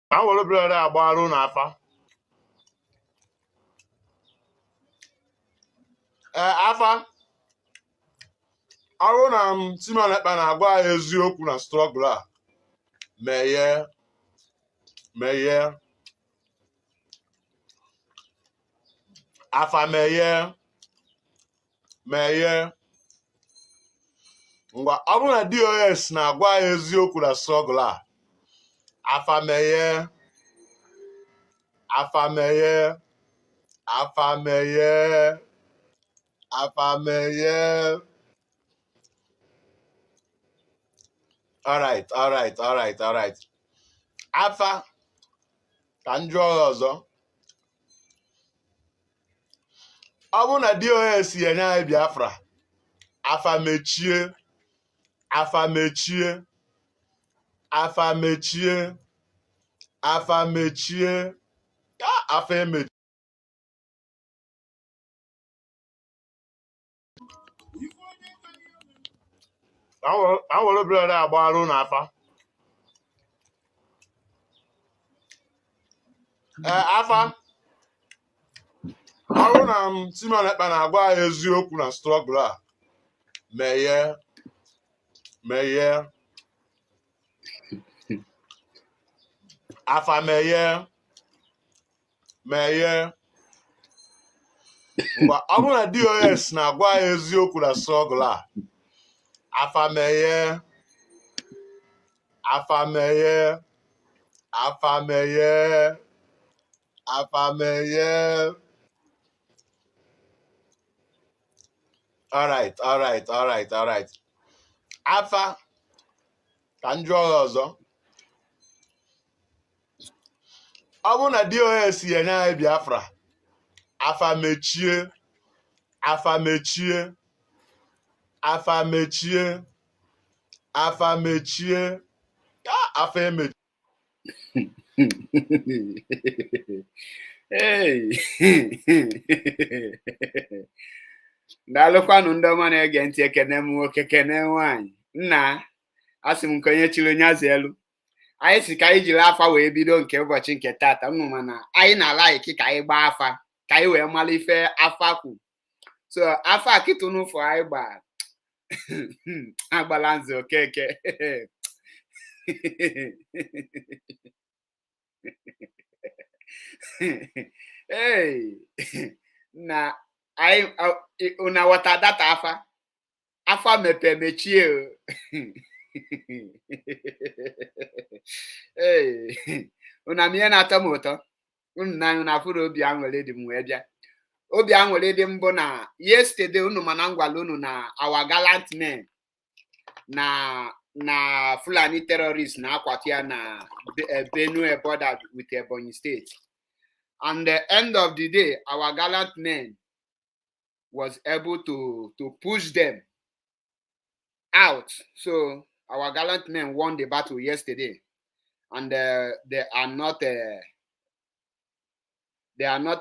I will be a balloon afa. Afa. I want to see my na-agwa eziokwu na struggle a. Meye. Afa meye. Ngwa ọ bụrụ na DOS na-agwa eziokwu na struggle a. Afa meye. All right. Afa ka m jụọ ọzọ. Ọ bụrụ na DOS enye anyị Biafra, afa mechie. Afa mechie. Afa emechi. I will be a balloon afa. Afa. Ọ bụrụ na Simon Ekpa na-agwa eziokwu na struggle a. Meye. Afa meye. Ngwa ọ bụrụ na DOS na-agwa eziokwu na struggle a. Afa meye. All right. Afa ka m jụọ ọzọ. Ọ bụrụ na DOS enye anyị Biafra, afa mechie. Afa emechi. Hey. Daalụkwanụ ndị ọma na-ege ntị, ekene m nwoke kene nwaanyị. Nna asị m nke onye chiri onye azụ elu. Anyị si ka anyị jiri afa wee bido nke ụbọchị nke tata. Unu mana anyị na-alaiki ka anyị gbaa afa ka anyị wee mara ife afa kwu. So afa kịtụ n'ụfọ anyị gbaa agbala nze okeke. Hey, na I una wata data afa mepe mechie. Hey, una mie na atọ m ụtọ. Unu na una furu obi anwere dị m wee bịa. Obi anwere dị m bụ na yesterday unu mana ngwala unu na our gallant men na Fulani terrorists na akwati ya na Benue border with Ebonyi State. And the end of the day, our gallant men was able to push them out. So our gallant men won the battle yesterday, and they are not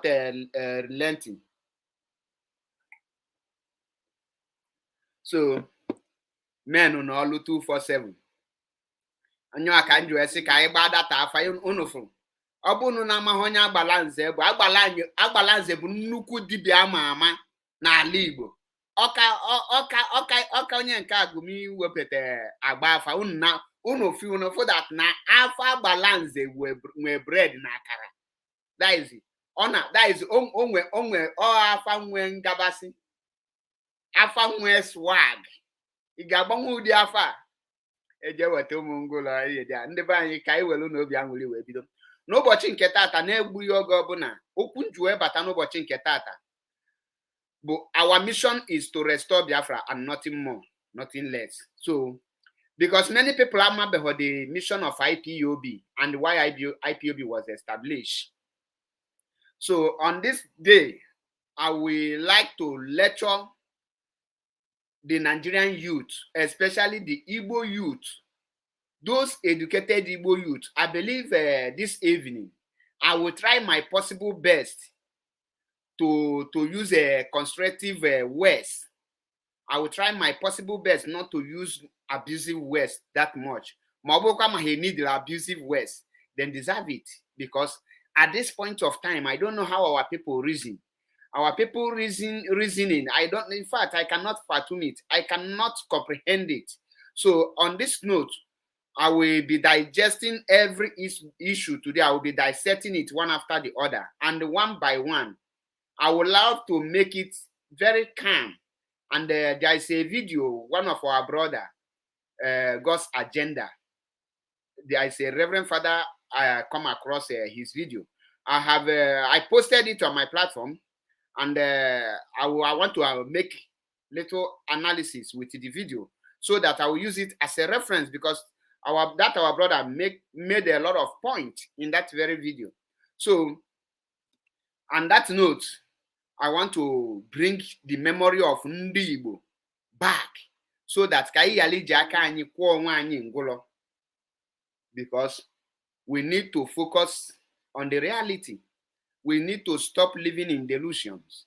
relenting. So men on all 247. Anyo aka nju esi ka anyị gba data afa unu furu. Ọ bụ unu na-amaghị onye agbalanze bụ agbalanze bụ nnukwu dibịa ama ama n'ala Igbo. Ọka onye nke agụmi wepụta agba afa unu fụ that na afa agbalanze nwe bread na akara. That is onwe afa nwe ngabasị, afa nwe swag. Ị ga-agbanwe ụdị afa eje weta ụmụ ngụlọ ihe dị ndị be anyị ka anyị welu n'obi aṅụrị wee bido n'ụbọchị nke tata na-egbughị oge ọbụla. Okwu nju wee bata n'ụbọchị nke tata bụ our mission is to restore Biafra and nothing more, nothing less. So because many people amabeghị the mission of IPOB and why IPOB was established. So on this day, I will like to lecture the Nigerian youth, especially the Igbo youth, those educated Igbo youth. I believe this evening, I will try my possible best to use a constructive words. I will try my possible best not to use abusive words that much. Mabokama he need the abusive words. then deserve it. Because at this point of time, I don't know how our people reason. Our people reasoning, in fact, I cannot fathom it. I cannot comprehend it. So on this note, I will be digesting every issue today. I will be dissecting it one after the other. And one by one, I would love to make it very calm. And there is a video, one of our brother, God's Agenda. There is a Reverend Father, I come across his video. I posted it on my platform, and I want to make little analysis with the video so that I will use it as a reference, because our brother made a lot of points in that very video. So on that note, I want to bring the memory of Ndi Igbo back so that because we need to focus on the reality. We need to stop living in delusions.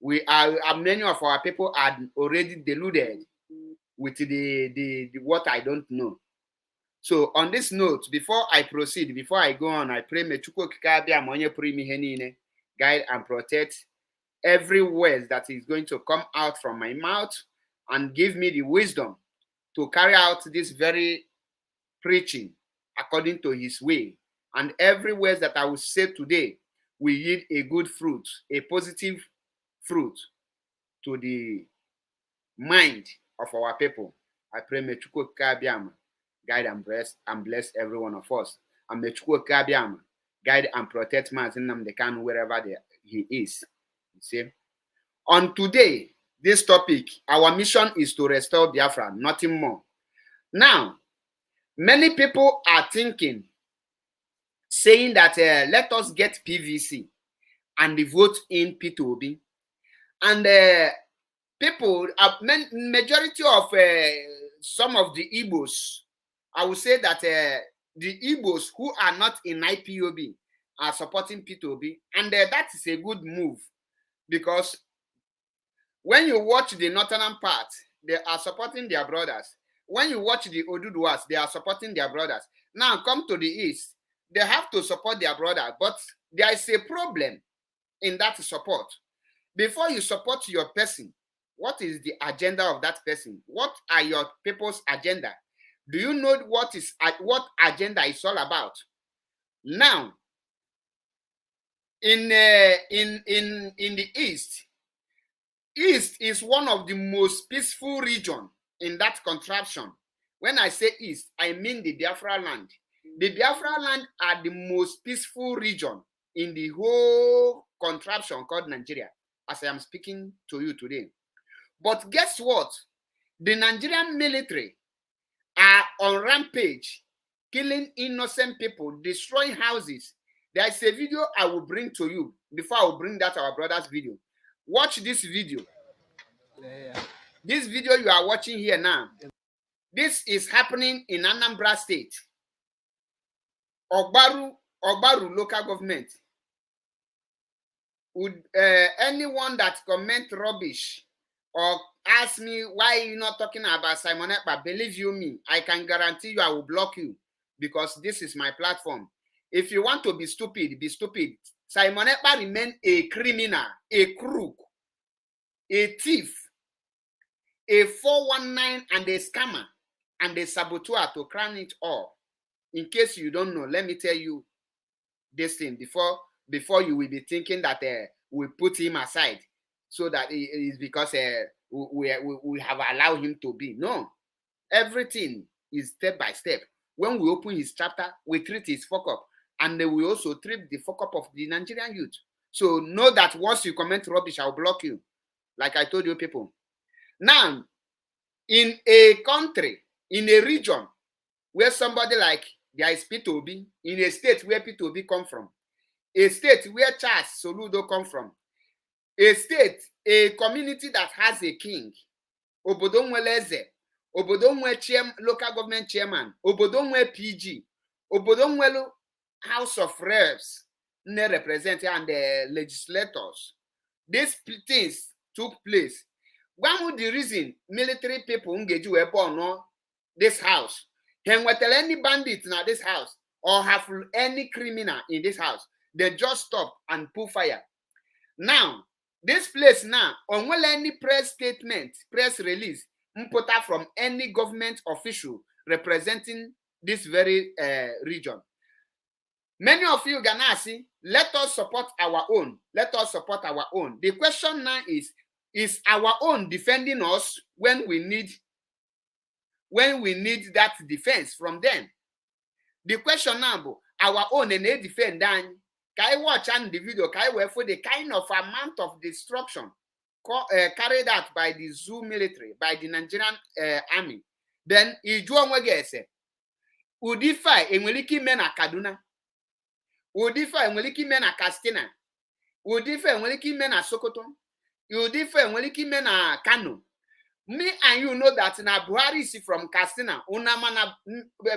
Many of our people are already deluded with the what I don't know. So on this note, before I proceed, before I go on, I pray me Chukwu Kikabia Monye Primi Henine guide and protect every word that is going to come out from my mouth, and give me the wisdom to carry out this very preaching according to his way. And every word that I will say today will yield a good fruit, a positive fruit to the mind of our people. I pray may Chukwu Kabiama guide and bless every one of us. And may Chukwu Kabiama guide and protect Mazinam Dekan wherever he is. You see? On today, this topic, our mission is to restore Biafra, nothing more. Now, many people are thinking, saying that let us get PVC and vote in P2B. And people, majority of some of the Igbos, I would say that the Igbos who are not in IPOB are supporting P2B. And that is a good move, because when you watch the northern part, they are supporting their brothers. When you watch the Oduduwas, they are supporting their brothers. Now come to the east, they have to support their brother, but there is a problem in that support. Before you support your person, what is the agenda of that person? What are your people's agenda? Do you know what agenda is all about? Now, in the east is one of the most peaceful region in that contraption. When I say east, I mean the Biafra land. The Biafra land are the most peaceful region in the whole contraption called Nigeria, as I am speaking to you today. But guess what? The Nigerian military are on rampage, killing innocent people, destroying houses. There is a video I will bring to you before I will bring that our brother's video. Watch this video. Yeah. This video you are watching here now, this is happening in Anambra State. Ogbaru local government. Would anyone that comment rubbish or ask me why you're not talking about Simon Ekpa, believe you me, I can guarantee you I will block you, because this is my platform. If you want to be stupid, be stupid. Simon Ekpa remain a criminal, a crook, a thief, a 419 and a scammer, and a saboteur to crown it all. In case you don't know, let me tell you this thing before you will be thinking that we put him aside so that it is because we have allowed him to be. No, everything is step by step. When we open his chapter, we treat his fuck up, and then we also treat the fuck up of the Nigerian youth. So know that once you comment rubbish, I'll block you, like I told you people. Now, in a country, in a region where somebody like there is P2B, in a state where P2B come from, a state where Charles Soludo come from, a state, a community that has a king, Obodonwe Leze, Obodonwe local government chairman, Obodonwe PG, Obodonwe House of Reps, representative and the legislators. These things took place. One of the reason military people engage were born this house. Can we tell any bandit now this house? or have any criminal in this house, they just stop and pull fire. Now, this place now, on any press statement, press release, put out from any government official representing this very region. Many of you gonna see, let us support our own. Let us support our own. The question now is our own defending us when we need that defense from them? The question now, our own and they defend them. Can I watch and the video? Can I wait for the kind of amount of destruction carried out by the zoo military, by the Nigerian army? Then Ijuan Wagese, Udifa Emiliki Mena Kaduna, Udifa Emiliki Mena Castina, Udifa Emiliki Mena Sokoto, Udifa Emiliki Mena Kano. Me and you know that na Buhari is from Castina, Unamana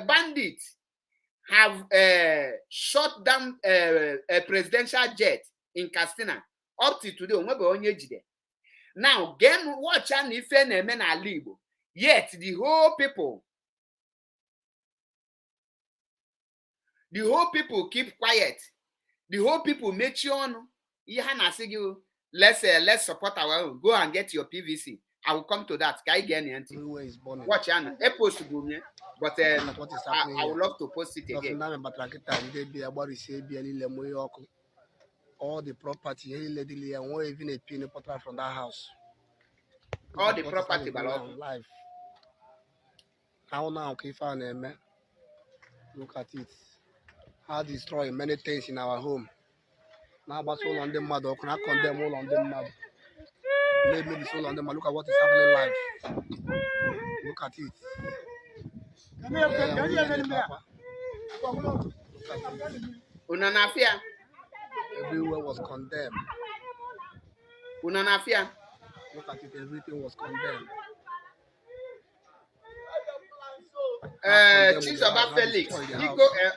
bandits have shot down a presidential jet in Castina up to today. Now, again, watch and if any men are legal. Yet the whole people keep quiet. The whole people make you on. Let's support our own. Go and get your PVC. I will come to that. Watch and post to but I would love to post it again. All the property, even a penny from that house. All the property, life. Now, look at it. How destroy many things in our home. Now, but all on them mother, can I condemn all on them mother? Maybe the soul on them. Look at what is happening in life. Look at it. Unanafia. Everywhere was condemned. Unanafia. Look at it, everything was condemned. Chizoba Felix,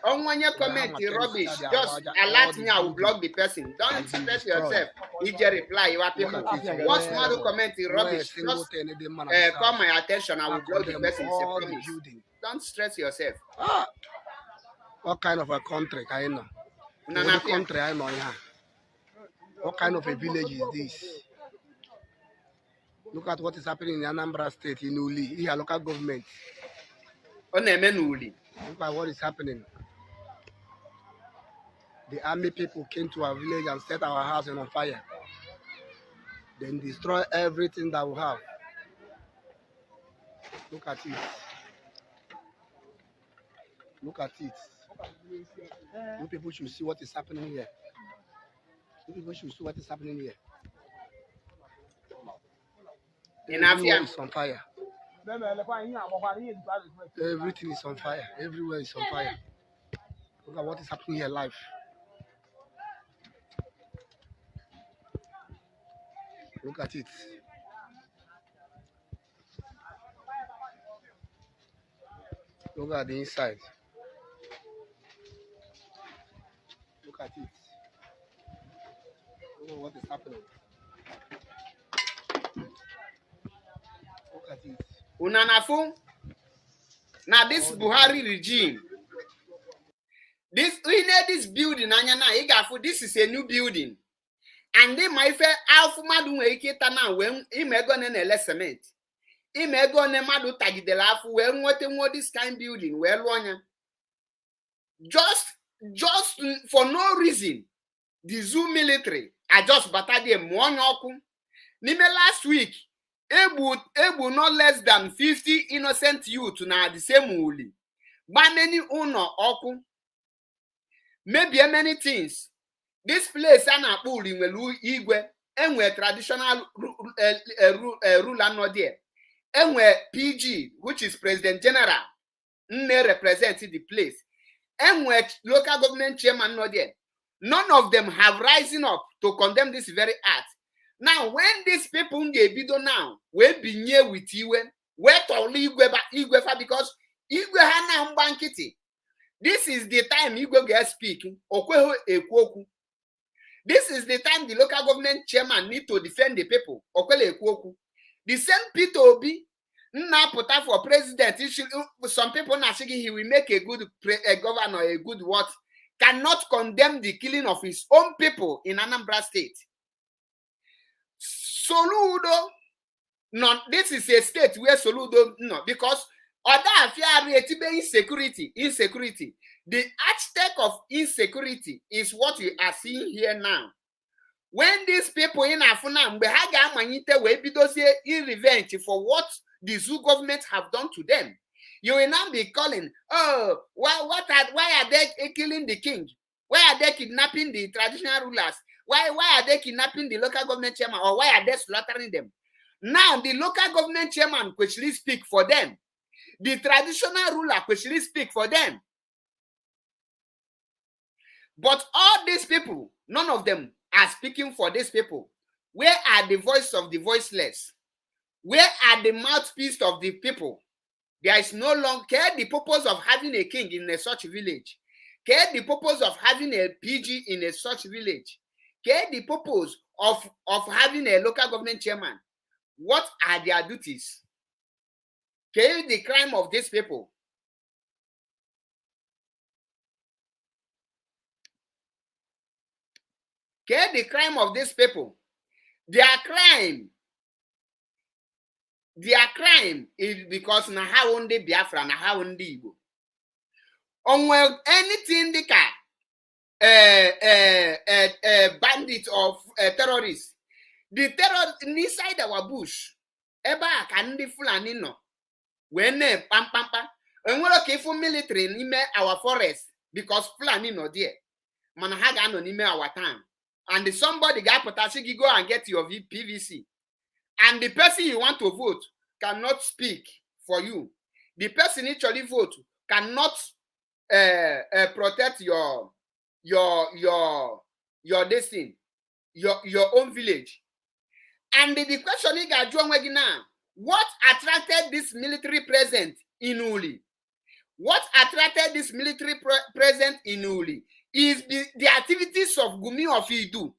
on one your comment rubbish, just alert me, I will block the person. Don't stress yourself. If you reply, you are people. Once more comment rubbish, just call my attention, I will block the person. Don't stress yourself. What kind of a country I know? What country I know? What kind of a village is this? Look at what is happening in Anambra State, in Uli, here, local government. Look at what is happening. The army people came to our village and set our house on fire. Then destroy everything that we have. Look at it. Look at it. You people should see what is happening here. You people should see what is happening here. Everywhere is on fire. Everything is on fire. Everywhere is on fire. Look at what is happening here live. Look at it. Look at the inside. Look at it. Look at what is happening. Look at it. Unanafu. Now this Buhari regime, this building, this is a new building. And then my fair alpha madu eketa na when imego ne cement. Imego ne madu tagi de lafu when what this kind building well one. Just for no reason, the zoo military are just batadi monyoku. Nime last week, Ebu not less than 50 innocent youth na the same uli. But many uno oku. Maybe many things. This place ana puli nwelu igwe enwe traditional ruler no there. Enwe PG, which is President General, nne represent the place. Enwe local government chairman no there. None of them have risen up to condemn this very act. Now, when these people now will be near with Iwe, where to Igwe because Igwe hana mbankiti. This is the time Igwe get speaking. This is the time the local government chairman need to defend the people. The same P2B Napota for president. Some people are saying he will make a good governor, a good what, cannot condemn the killing of his own people in Anambra State. Soludo, no, this is a state where Soludo, no, because other insecurity. The architect of insecurity is what we are seeing here now. When these people in Afuna, in revenge for what the zoo government have done to them, you will now be calling, oh, why are they killing the king? Why are they kidnapping the traditional rulers? Why are they kidnapping the local government chairman? Or why are they slaughtering them? Now, the local government chairman could actually speak for them. The traditional ruler could actually speak for them. But all these people, none of them are speaking for these people. Where are the voice of the voiceless? Where are the mouthpiece of the people? There is no longer the purpose of having a king in a such village. The purpose of having a PG in a such village. The purpose of having a local government chairman. What are their duties? The crime of these people. The crime of these people. Their crime is because na how only Biafra, na how only Igbo. On anything they bandit of terrorists. The terror inside our bush. Eba can the Fulani no. When pam. And we're okay for military in our forest because Fulani no there. Manahaga no nime our town. And somebody got potentially go and get your PVC. And the person you want to vote cannot speak for you. The person actually vote cannot protect your destiny, your own village. And the question is, what attracted this military presence in Uli? What attracted this military presence in Uli is the activities of Gumi of Idu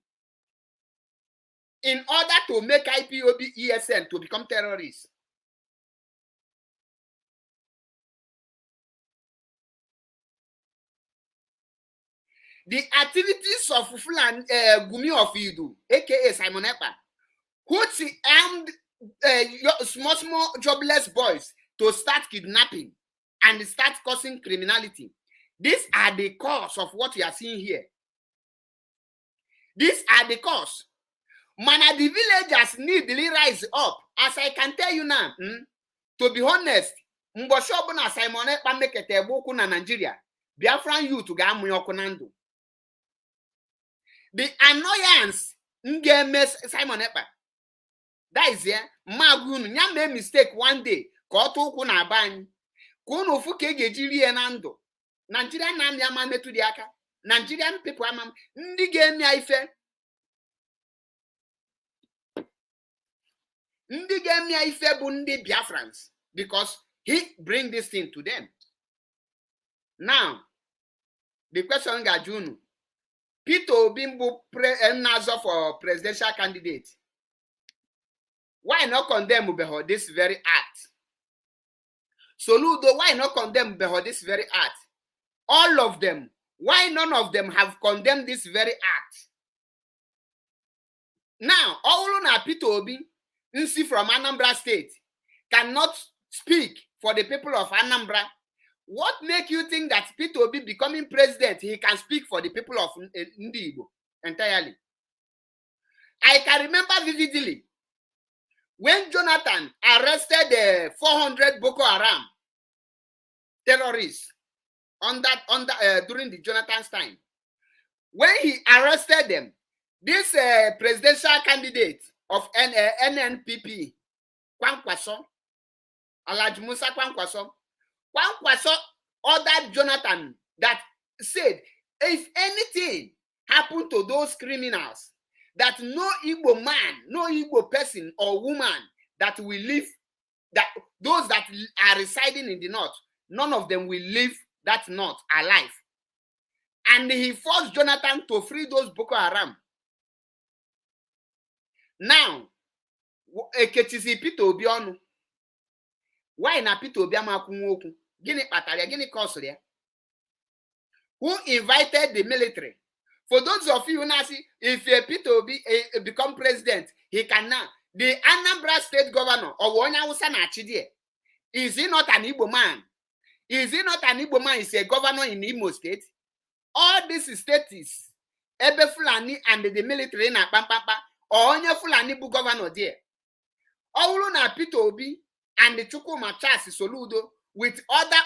in order to make IPOB ESN to become terrorists. The activities of Gumi of Idu, aka Simon Ekpa, who armed small jobless boys to start kidnapping and start causing criminality. These are the cause of what you are seeing here. These are the cause. Mana, the villagers need to rise up. As I can tell you now, to be honest, Mboshobu Simon Ekpa mekete boku na Nigeria, Biafran youth ga amu yokunando. The annoyance Simon Ekpa. That is here. Magun, nya make mistake one day. Koto kuna bani. Kuno fuke gejiri enando. Nigerian nam yama metu diaka. Nigerian people amam. Ndi gemi ife. Ndi gemi ife bundi Biafrans. Because he bring this thing to them. Now, the question gajunu. Peter Obimbo Nazo for presidential candidate. Why not condemn Ubeho this very act? Soludo, why not condemn Ubeho this very act? All of them, why none of them have condemned this very act? Now, Oluna Peter Obi, Nsi from Anambra State, cannot speak for the people of Anambra. What make you think that Peter Obi becoming president, he can speak for the people of Ndigo entirely? I can remember vividly when Jonathan arrested the 400 Boko Haram terrorists during the Jonathan's time. When he arrested them, this presidential candidate of NNPP, Kwankwaso, Alhaji Musa Kwankwaso ordered Jonathan that said, if anything happened to those criminals, that no Igbo man, no Igbo person or woman that will live, that those that are residing in the north, none of them will leave that north alive. And he forced Jonathan to free those Boko Haram. Now, Eketisi Peter Obionu, Why na Peter Obi amakwunwe okwu? Gịnị kpatara ya? Gịnị kọsụrụ ya? Who invited the military? For those of you who now see, if Peter Obi become president, he can now. The Anambra state governor, is he not an Igbo man? Is he not an Igbo man? He's a governor in Imo State. All these states, Ebe Fulani and the military na Pampapa, or onye Fulani bu governor there. All na Peter Obi and the Chukwuma Charles Soludo with other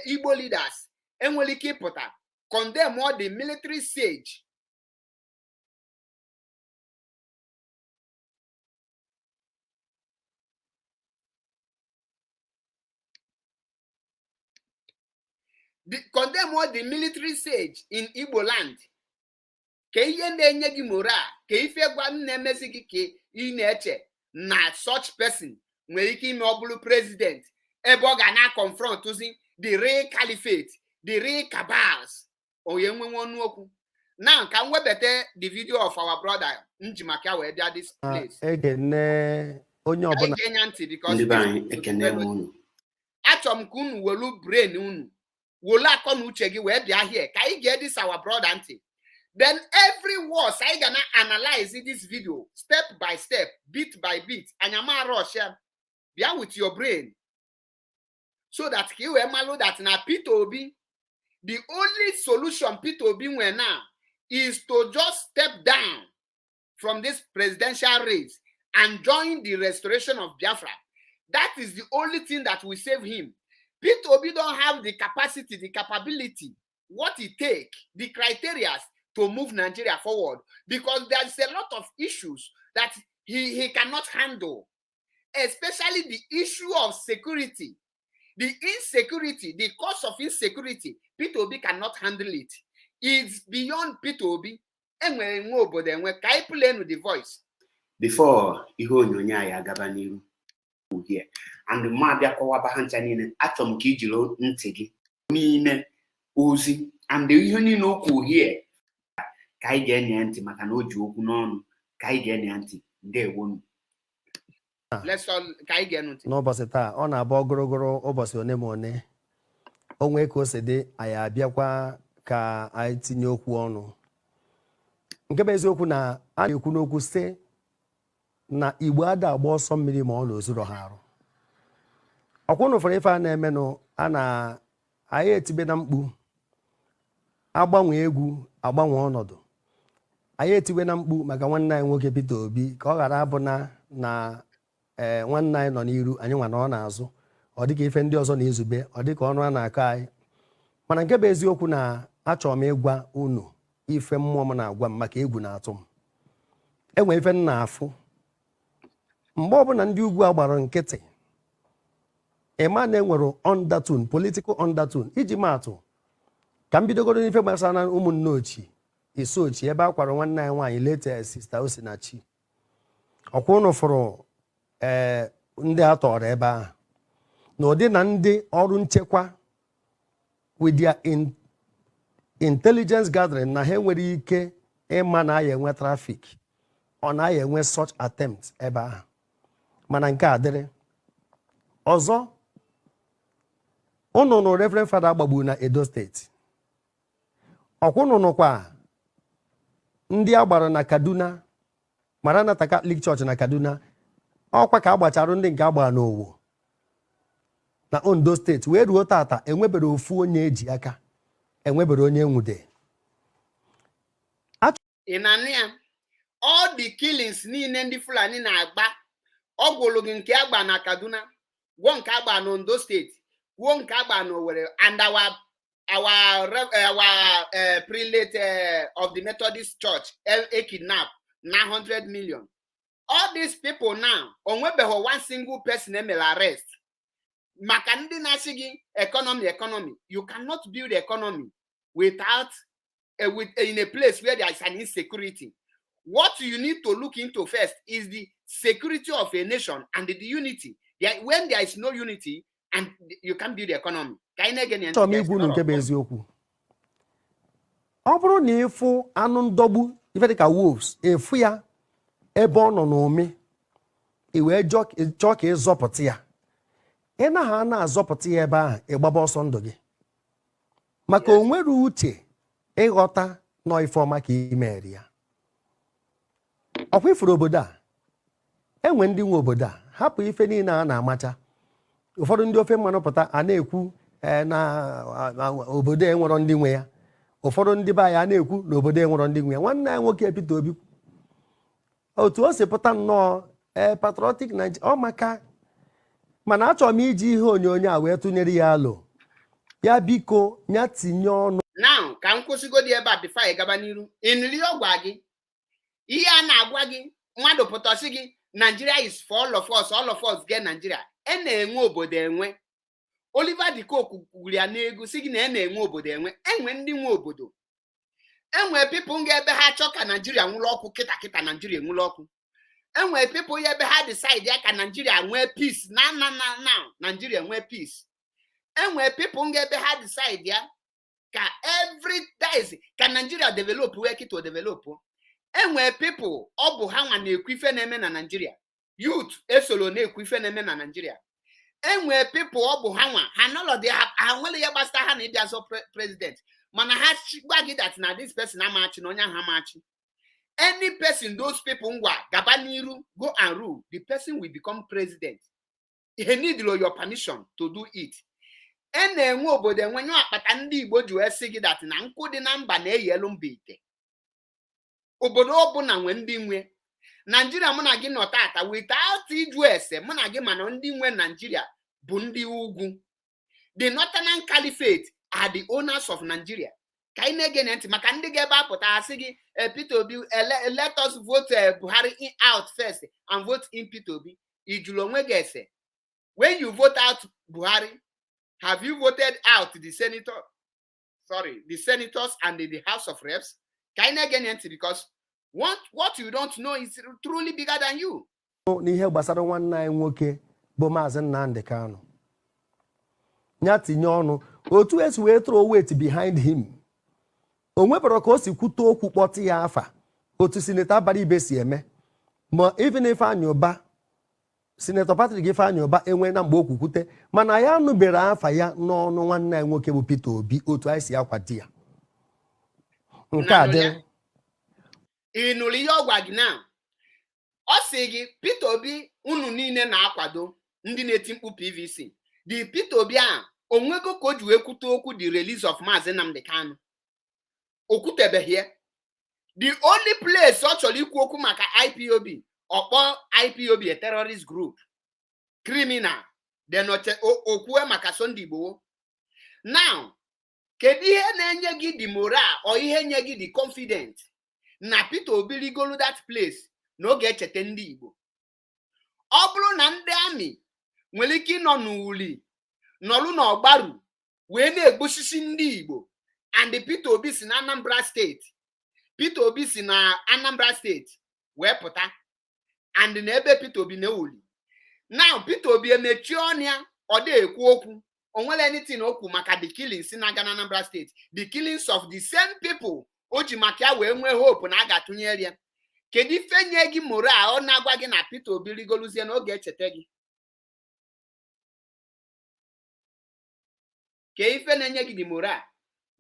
Igbo leaders, Enwelike Pota, condemn all the military siege. Condemn all the military siege in Igbo land. Ke ihe na-enye gị moral, ke ife gwa na-emezi gị ka ị na-eche na such person nwere ike ime ọ bụrụ president ebe ọ ga na-confront the real caliphate, the real cabals. Oye nwe ọnụ okwu. Now, can we better the video of our brother Njimaka where they are this place? Because Atom kun wolu brain unu. Wola kon uche gi where they are here. Can you get this our brother auntie? Then every word I gonna analyze this video step by step, bit by bit. And yama rush be with your brain. So that you malo that na Peter Obi. The only solution Peter Obi went now is to just step down from this presidential race and join the restoration of Biafra. That is the only thing that will save him. Peter Obi don't have the capacity, the capability, what it takes, the criteria to move Nigeria forward, because there's a lot of issues that he cannot handle, especially the issue of security. The insecurity, the cause of insecurity, Peter Obi cannot handle it. It's beyond Peter Obi. Can I play with the voice? Before you know here, and the Mabia Kawaba Hantanin, Atom Kijilo, Ntigi, Nine, Uzi, and the Union who here. Kai Geni anti Makanoju non, Kai Geni anti, they won't. Let's all Kai Genu. No, Baseta, on a bogoro, Obasionemone. Onwe kosede aya biakwa ka aitinye okwu ọnụ. Nke bụ eziokwu na a na-ekwu n'okwu sị na Igbo ada agba ọsọ mmiri ma ọ na-ozuro ha arụ. Ọkwụnụ fere ife a na-emenụ a na anyị etibe na mkpu agbanwe egwu agbanwe ọnọdụ. Anyị etibe na mkpu maka nwanne anyị nwoke Peter Obi ka ọ ghara abụ na nwanne anyị nọ n'iru anyị nwa na ọ na-azụ. Ọ dịka ife ndị ọzọ na-ezube, ọ dịka ọnụ a na-akọ anyị. Mana nke bụ eziokwu na achọrọ m ịgwa unu ife mmụọ m na-agwa m maka egwu na-atụ m. Enwe ife m na-afụ. Mgbe ọbụla ndị ugwu a gbara nkịtị, ịma na enwere undertone, political undertone. Iji maatụ, ka m bidogoro n'ife gbasara na ụmụnne ochie, Iso ochie ebe a kwara nwanne anyị nwaanyị late Sister Osinachi. Ọkwa unu fụrụ ndị a tọrọ ebe ahụ. N'ụdị na ndị ọrụ nchekwa with their intelligence gathering na ha nwere ike ịma na ya enwe traffic ọ na ya enwe such attempt ebe ahụ. Mana nke a dịrị ọzọ, unu Reverend Father agbagbu na Edo State. Ọkwụnụ nụkwa ndị agbara na Kaduna, Maranatha Catholic Church na Kaduna, ọkwa ka agbachara ndị nke agbara n'Owo na Ondo State wee ruo tata enwebere ofu onye eji aka, enwebere onye nwude. In Ania, all the killings niile ndị Fulani na-agba ọgwụlụ gị nke agba na Kaduna, gwọ nke agba na Ondo State, gwọ nke agba na Owerri, and our prelate of the Methodist Church, a kidnap, 900 million. All these people now, onwebeghị one single person emere arrest. Maka ndị na-asị gị economy. You cannot build economy without in a place where there is an insecurity. What you need to look into first is the security of a nation and the unity. When there is no unity, and you can't build the economy. Ọ bụrụ na ịfụ anụ ndọgbu ife dịka wolves efu ya ebe ọ nọ n'ome, i wee chọọ ka ịzọpụta ya, ị na ha na-azọpụta ya ebe ahụ ịgbaba ọsọ ndụ gị maka Yes. o nwere uche ịghọta nọ ife ọma ka imeri ya. Ọkwa ifuru obodo a enwe ndị nwe obodo a hapụ ife niile a na-amacha. Ụfọdụ ndị ofe mmanụ pụta a na-ekwu na obodo enwero ndị nwe ya. Ụfọdụ ndị be anyị a na-ekwu na obodo enwero ndị nwe ya. Nwanne ya nwoke Peter Obi otu o si pụta nnọọ patriotic Nigeria ọ maka mana achọrọ m iji ihe onyonyo a wee tụnyere ya alụ ya biko ya tinye ọnụ. Now ka m kwụsịgodi ebe a before anyị gaba n'iru. Ịnụli ọgwa gị ihe a na-agwa gị mmadụ pụtasị gị Nigeria is for all of us get Nigeria. Na-enwe obodo enwe. Oliver De Coque kwuru ya n'egwu si gị na na-enwe obodo enwe ndị nwe obodo. Enwe people nga ebe ha chọ ka Nigeria nwụrụ ọkụ kịta Nigeria nwụrụ ọkụ. Enwe people ya ebe ha decide ya ka Nigeria nwee peace na Nigeria nwee peace. Enwe people nga ebe ha decide ya ka every days ka Nigeria develop wee kito develop. Enwe people ọ bụ ha nwa na-ekwu ife na-eme na Nigeria. Youth esolo na-ekwu ife na-eme na Nigeria. Enwe people ọ bụ ha nwa ha nọlọdị ha nwere ya gbasara ha na ịbịa zọ president mana ha gwa gị that na this person amachi na onye ahụ amachi. Any person those people ngwa gaba n'iru go and rule, the person will become president. He need your permission to do it. Na-enwe obodo enwe nye akpata ndị Igbo ji wee sị gị that na nkụ dị na mba na-eyelu mba ite. Obodo ọbụla nwe ndị nwe. Nigeria mụ na gị nọ tata without ịjụ ese mụ na gị mana ndị nwe Nigeria bụ ndị ugwu. The Northern Caliphate are the owners of Nigeria. Ka ị na-ege ntị maka ndị ga-ebe apụta asị gị Peter Obi let us vote Buhari out first and vote in Peter Obi. Ijụrụ onwe gị ese. When you vote out Buhari, have you voted out the senators and the House of Reps? Ka ị na-ege ntị because what you don't know is truly bigger than you. N'ihe gbasara nwanne anyị nwoke bụ Maazị Nnamdi Kanu ya tinye ọnụ otu esi wee throw weight behind him. O nwebara ka o si kwute okwu kpọtụ ya afa otu sineta bara ibe si eme ma even Ifeanyi Ụba Senator Patrick Ifeanyi Ụba enwe na mgbe okwu kwute mana ya anụbere afa ya n'ọnụ nwanne anyị nwoke bụ Peter Obi otu anyị si akwado ya nke a dịrị ịnụrụ ihe ọ gwa gị na ọ sị gị Peter Obi unu niile na-akwado ndị na-eti mkpu PVC. The Peter Obi a onwego ka o ji wee kwute okwu the release of Maazị Nnamdi Kanu. O kwutebeghị ya. The only place ọ chọrọ ikwu okwu maka IPOB ọkpọ IPOB a terrorist group criminal then okwue maka Sunday Igboho. Now kedu ihe na-enye gị the moral ọ ihe nye gị the confidence na Peter Obi rigolu that place na oge echete ndị Igbo? Ọ bụrụ na ndị amị nwere ike ịnọ n'uli nọrụ n'ọgbaru wee na-egbusisi ndị Igbo and Peter Obi si na Anambra steeti wee pụta and na ebe Peter Obi na-uli. Now Peter Obi emechi ọnụ ya ọ dị ekwu okwu o nwere anything okwu maka the killings na-aga na Anambra steeti, the killings of the same people o ji maka ya wee nwee hope na a ga-atụnyere ya. Kedu ife nye gị moral ọ na-agwa gị na Peter Obi rigoluzie n'oge echeta gị? Ke ife na-enye gị dị moral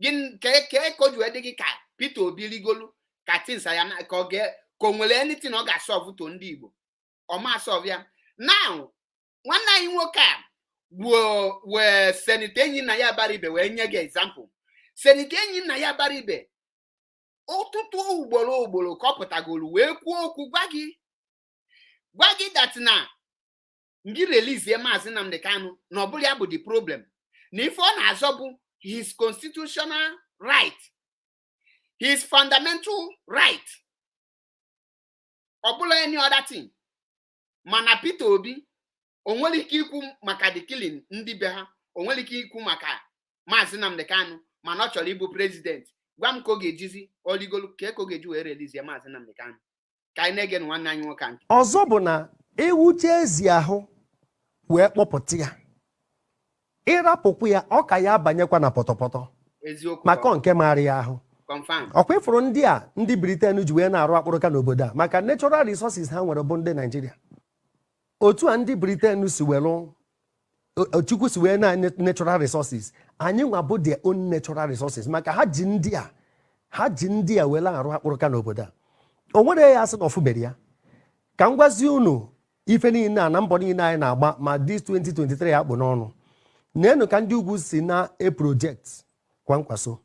gị ke ka o ji wee dị gị ka Peter Obi rigolu ka tinsa ya ka o nwere anything ọ ga-asọvụ to ndị Igbo ọ ma asọvụ ya. Now nwanne anyị nwoke a wee senate enyi na ya bara ibe wee nye gị example. Senate enyi na ya bara ibe ọtụtụ ugboro ka ọ pụtagoro wee kwuo okwu gwa gị that na ngị release Maazị Nnamdi Kanu na ọ bụrụ ya bụ the problem na ife ọ na-azọ bụ his constitutional right, his fundamental right, ọ bụla any other thing. Mana Peter Obi o nwere ike ikwu maka the killing ndị be ha, o nwere ike ikwu maka Maazị Nnamdi Kanu mana ọ chọrọ ịbụ president. Gwa m ka ọ ga-ejizi oligolu ka ọ ga-eji wee release Maazị Nnamdi Kanu ka anyị na-ege nwanne anyị nwoke nke ọzọ bụ na ewuche ezi ahụ wee kpọpụta ya ịrapụkwa ya ọ ka ya abanyekwa na pọtọpọtọ eziokwu maka nke maara ya ahụ. confirm Ọkwa ifuru ndị Britain ji wee na-arụ akpụrụka n'obodo a maka natural resources ha nwere bụ ndị Nigeria. Otu a ndị Britain si welu Chukwu si wee na natural resources anyị nwa bụ their own natural resources maka ha ji ndị a were arụ akpụrụka n'obodo a o nwere ya asị na ọfụbere ya ka m gwazie unu ife niile a na mbọ niile anyị na-agba ma this 2023 akpụ n'ọnụ nenu ka ndị ugwu si na project Kwankwaso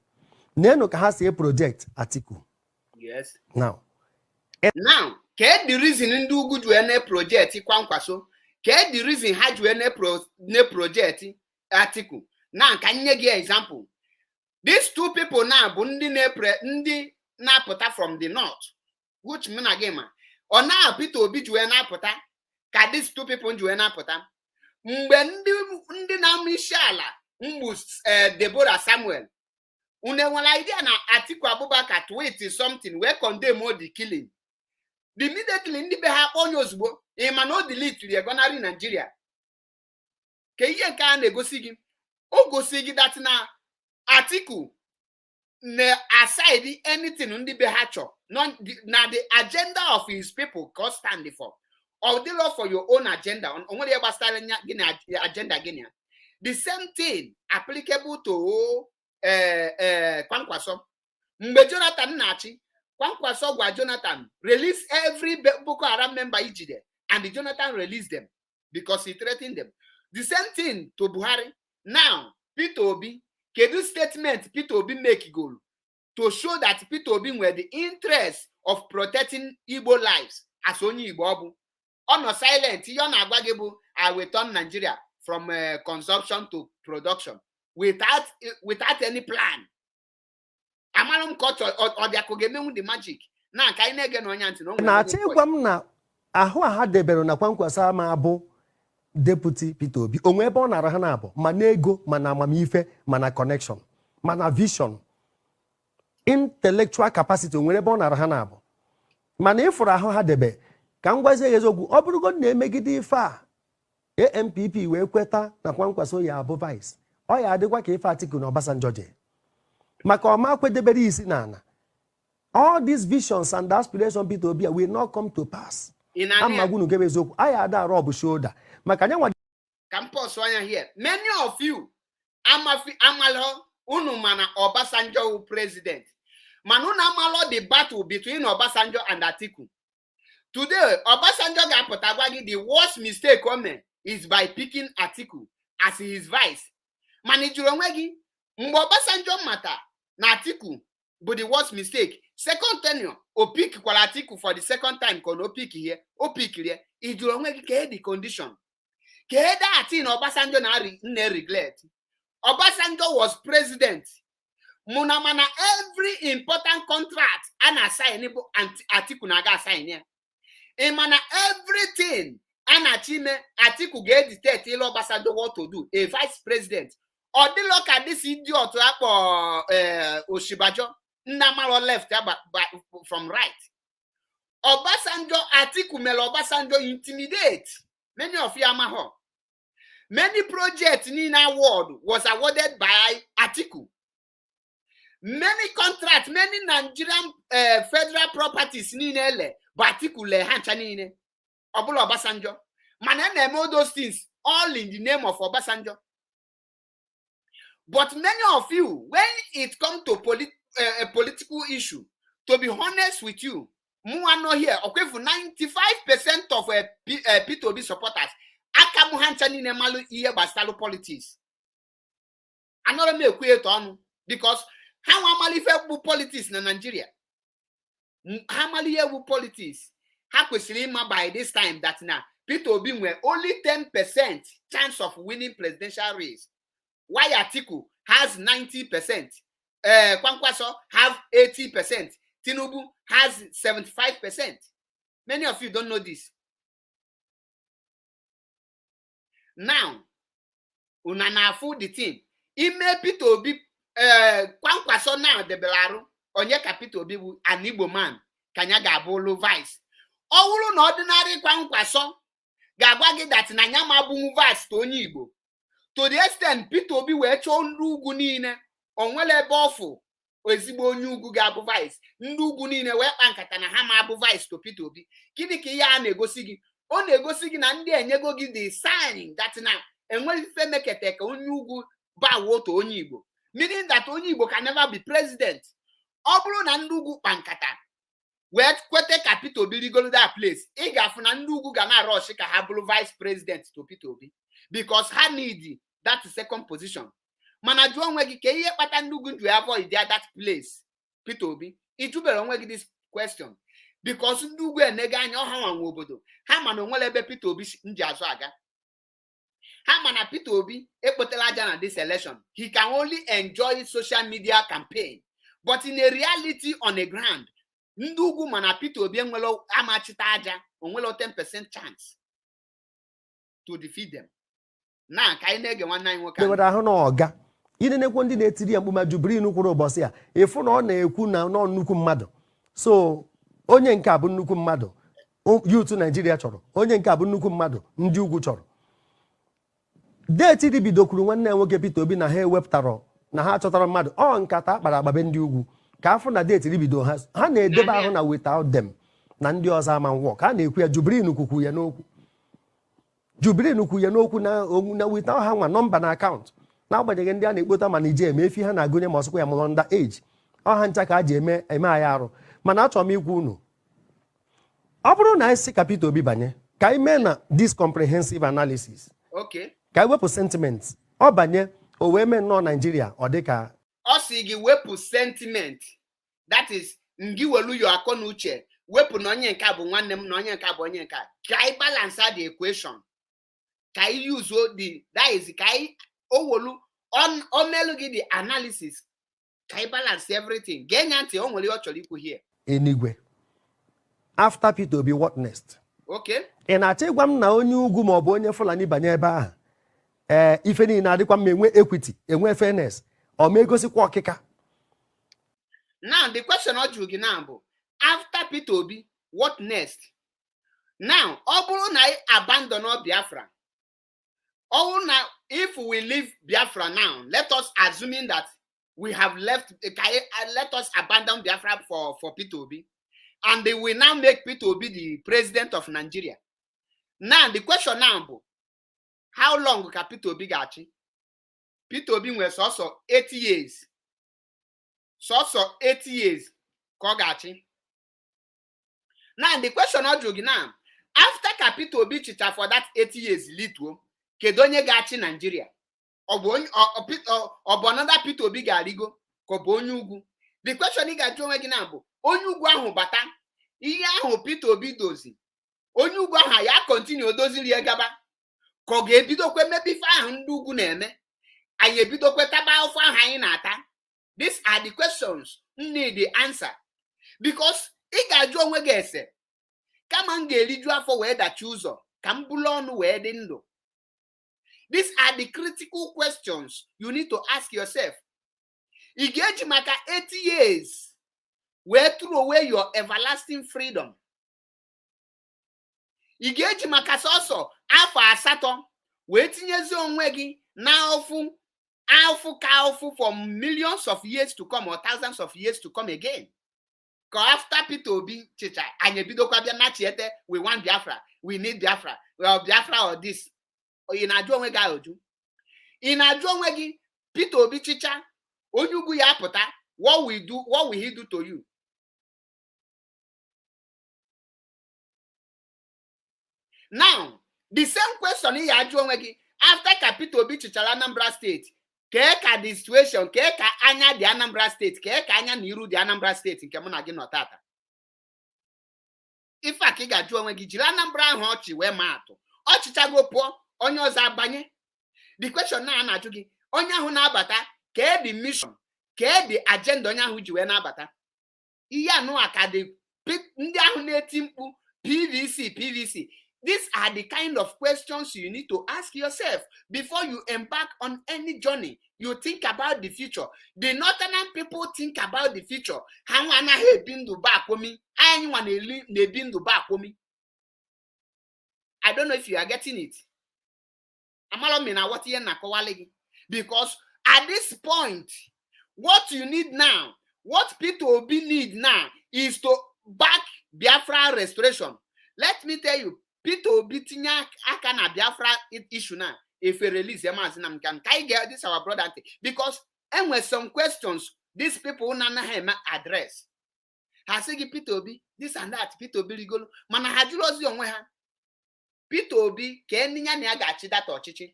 nenu ka ha si project Atiku. Yes. Now ke the reason ndị ugwu ji na project Kwankwaso ke the reason ha ji na project Atiku. Now ka nye gị example. These two people now bụ ndị na-apụta from the north, which mean again ma ọ na Peter Obi ji na-apụta ka these two people ji na-apụta mgbe ndị na-ama isi ala mgbu Deborah Samuel une nwere idea na Atiku Abubakar tweet something wee condemn the killing. Immediately ndị be ha onye ozugbo ịma na o delete gonari Nigeria. Ka ihe nke a na-egosi gị o gosi gị that na Atiku na aside anything ndị be ha chọ na the agenda of his people can stand for or deal for your own agenda on onwere gbasara gị na agenda gị. The same thing applicable to Kwankwaso. Mgbe Jonathan na-achị Kwankwaso gwa Jonathan release every Boko Haram member ijide and Jonathan released them because he threatened them. The same thing to Buhari. Now Peter Obi kedu statement Peter Obi make goal to show that Peter Obi were the interest of protecting Igbo lives as onye Igbo ọ bụ ọ nọ silent. Ihe ọ na-agwa gị bụ I will turn Nigeria from consumption to production without any plan. Amara m ka ọ dị akụ ga-emenwu the magic na ka anyị na-ege n'onye ntị na-achọ ịgwa m na ahụ ha debere na Kwankwaso ama abụ deputy Peter Obi onwe ebe ọ nara ha na-abụ ma na ego ma na amamife ma na connection ma na vision intellectual capacity onwere ebe ọ nara ha na-abụ mana ịfụrụ ahụ ha debe ka m gwazie ya eziokwu ọ bụrụgo na-emegide ife a ANPP wee kweta na Kwankwaso ya abụ vice ọ ya adịkwa ka ife Atiku na Obasanjo je maka ọma kwedebere isi n'ala. All these visions and aspirations Peter Obi will not come to pass. Amagunu gebe eziokwu anyị ada rub shoulder maka anya nwa campus anya here. Many of you amalo unu mana Obasanjo president mana unu amalo the battle between Obasanjo and Atiku. Today Obasanjo ga-apụta gwa gị the worst mistake o mee is by picking Atiku as his vice. Mana ijuru onwe gị mgbe Obasanjo mata na Atiku bụ the worst mistake, second tenure o pick kwala Atiku for the second time ka o pick here o pick here ijuru onwe gị ka the condition ka that in Obasanjo na regret. Obasanjo was president muna mana every important contract ana sign Atiku na ga sign ya. Mana everything ana chime Atiku ga dictate ile Obasanjo what to do, a vice president. Or the look at this idiot Oshibajo Namaro left from right. Obasanjo Atiku melo Obasanjo intimidate many of Yamaha. Many projects in our world was awarded by Atiku. Many contracts, many Nigerian federal properties in Ele, but Atiku le hanchanine. Obulo Obasanjo. Man, all those things all in the name of Obasanjo. But many of you, when it comes to a political issue, to be honest with you, Muano here, okay, for 95% of Peter Obi supporters, Akamu Hanchani Nemalu here Bastalo politics. Another me equate on because how amali febu politics in Nigeria? How amali febu politics? How kwesirima by this time that now Peter Obi were only 10% chance of winning presidential race. Why Atiku has 90%, Kwankwaso have 80%, Tinubu has 75%. Many of you don't know this. Now, unanafu the thing. Ime Peter Obi, Kwankwaso now the Belaru, Onyeka Peter Obi an Igbo man, Kanyaga Bolo vice. Owulu no ordinary Kwankwaso, Gagwagi that Nanyama Bumu vice to Igbo. To the extent Peter Obi wee chọọ ndị ugwu niile onwere ebe ọfụ ezigbo onye ugwu ga-abụ vice ndị ugwu niile wee kpa nkata na ha ma abụ vice to Peter Obi. Gịnị ka ihe a na-egosi gị? Ọ na-egosi gị na ndị enyego gị the sign that na enweghị ife mekete ka onye ugwu bawo otu onye Igbo, meaning that onye Igbo can never be president. Ọ bụrụ na ndị ugwu kpa nkata wee kwete ka Peter Obi rigoro that place, ị ga-afụ na ndị ugwu ga na-arọshi ka ha bụrụ vice president to Peter Obi because ha need that second position. Mana jụọ onwe gị ka ihe kpata ndị ugwu ji avoid that place Peter Obi. Ijubere onwe gị this question because ndị ugwu enega anya ọha nwa obodo ha mana onwere ebe Peter Obi nji azụ aga. Ha mana Peter Obi ekpotela aja na this election. He can only enjoy social media campaign, but in a reality on the ground, ndị ugwu mana Peter Obi enwere amachita aja, onwere 10% chance to defeat them. Na ka anyị na-ege nwanne anyị nwoke dewere ahụ na ọga ine nekwo ndị na-etiri ya mkpu ma Jubrin kwuru ụbọchị ya ịfụ na ọ na-ekwu na nọ nnukwu mmadụ. So onye nke a bụ nnukwu mmadụ youth Nigeria chọrọ, onye nke a bụ nnukwu mmadụ ndị ugwu chọrọ. Deeti bidokwuru nwanne ya nwoke Peter Obi na ha ewepụtara na ha chọtara mmadụ ọ nkata akpara agbabe ndị ugwu ka afọ na deeti bido ha na-edebe ahụ na without them na ndị ọzọ ama nwụọ ka a na-ekwu ya. Jubrin kwukwu ya n'okwu, Jubrin kwu ya n'okwu na without ha nwa nọmba na akaụntụ n'agbanyeghị ndị a na-ekpota ma nije eme efi ha na-agụnye ma ọsụkwa ya mụrụ under age ọha ncha ka a ji eme anyị arụ. Mana achọrọ m ikwu unu, ọ bụrụ na anyị si ka Peter Obi banye ka anyị mee na this comprehensive analysis, okay, ka anyị wepụ sentiment, ọ banye o wee mee nnọọ Naijiria ọ dị ka ọ sị gị wepụ sentiment, that is ngị welu yo akọ na uche wepụ na onye nke bụ nwanne m na onye nke bụ onye nke ka anyị balance the equation, ka anyị use that is ka anyị owolu on melu gị the analysis, ka anyị balance everything. Gee ntị o nwere ọ chọrọ ikwu here. Enigwe after Peter Obi what next? Okay, ị na-achọ ịgwa m na onye ugwu ma ọ bụ onye Fulani banye ebe ahụ ife niile adịkwa mma, enwe equity, enwe fairness, ọ ma egosikwa ọkịka? now the question ọ jụrụ gị na bụ after Peter Obi what next? Now ọ bụrụ na anyị abandon Biafra, ọ bụrụ na if we leave Biafra now, let us assuming that we have left, let us abandon Biafra for Peter Obi, and they will now make Peter Obi the president of Nigeria. Now the question now bụ how long ka Peter Obi ga-achị? Peter Obi nwere sọsọ 80 years, sọsọ 80 years ka ọ ga-achị. Now the question ọ jụrụ gị now, after ka Peter Obi chịcha for that 80 years lituo, kedu onye ga-achị Nigeria? Ọ bụ another Peter Obi ga-arigo ka ọ bụ onye ugwu? The question ị ga-ajụ onwe gị na bụ onye ugwu ahụ bata, ihe ahụ Peter Obi dozi, onye ugwu ahụ ya continue odoziri ya gaba ka ọ ga-ebidokwe mebe ife ahụ ndị ugwu na-eme, anyị ebidokwe taba ofe ahụ anyị na-ata? These are the questions need the answer, because ị ga-ajụ onwe gị ese kama m ga-eriju afọ wee dachi ụzọ ka m bụrụ ọnụ wee dị ndụ. These are the critical questions you need to ask yourself. Ị ga-eji maka 80 years wee throw away your everlasting freedom? Ị ga-eji maka sọsọ afọ asatọ wee tinyezi onwe gị na alfu ka alfu for millions of years to come or thousands of years to come again? Ka after Peter Obi chicha anyị ebidokwa bịa nachiete, we want Biafra, we need Biafra, well Biafra or this. Ị na-ajụ onwe gị ajụjụ? Ị na-ajụ onwe gị Peter Obi chicha onye ugwu ya apụta, what will he do to you? Now the same question ị ga-ajụ onwe gị after ka Peter Obi chichara Anambra State, kee ka the situation, kee ka anya dị Anambra State, kee ka anya na iru dị Anambra State nke mụ na gị nọ tata? Ife a ka ị ga-ajụ onwe gị, jiri Anambra ahụ ọchị wee maa atụ, ọchịchago pụọ onye ọzọ abanye. The question na a na-ajụ gị, onye ahụ na-abata, kee the mission, kee the agenda onye ahụ ji wee na-abata? Ihe anụ aka dị ndị ahụ na-eti mkpu PVC. These are the kind of questions you need to ask yourself before you embark on any journey. You think about the future. The northern people think about the future. Ha anaghị ebi ndụ bakwomi, anyị nwa na-ebi ndụ bakwomi. I don't know if you are getting it. Amalo me na what ihe na-akọwalị gị. Because at this point, what you need now, what Peter Obi need now is to back Biafra restoration. Let me tell you, Peter Obi tinye aka na Biafra issue na if we release him as Nam can get this our brother, because and with some questions these people nana him address. Has he Peter Obi this and that Peter Obi rigolo mana ha jụrụ ozi onwe ha. Peter Obi ka eninya na ya ga-achị data ọchịchị.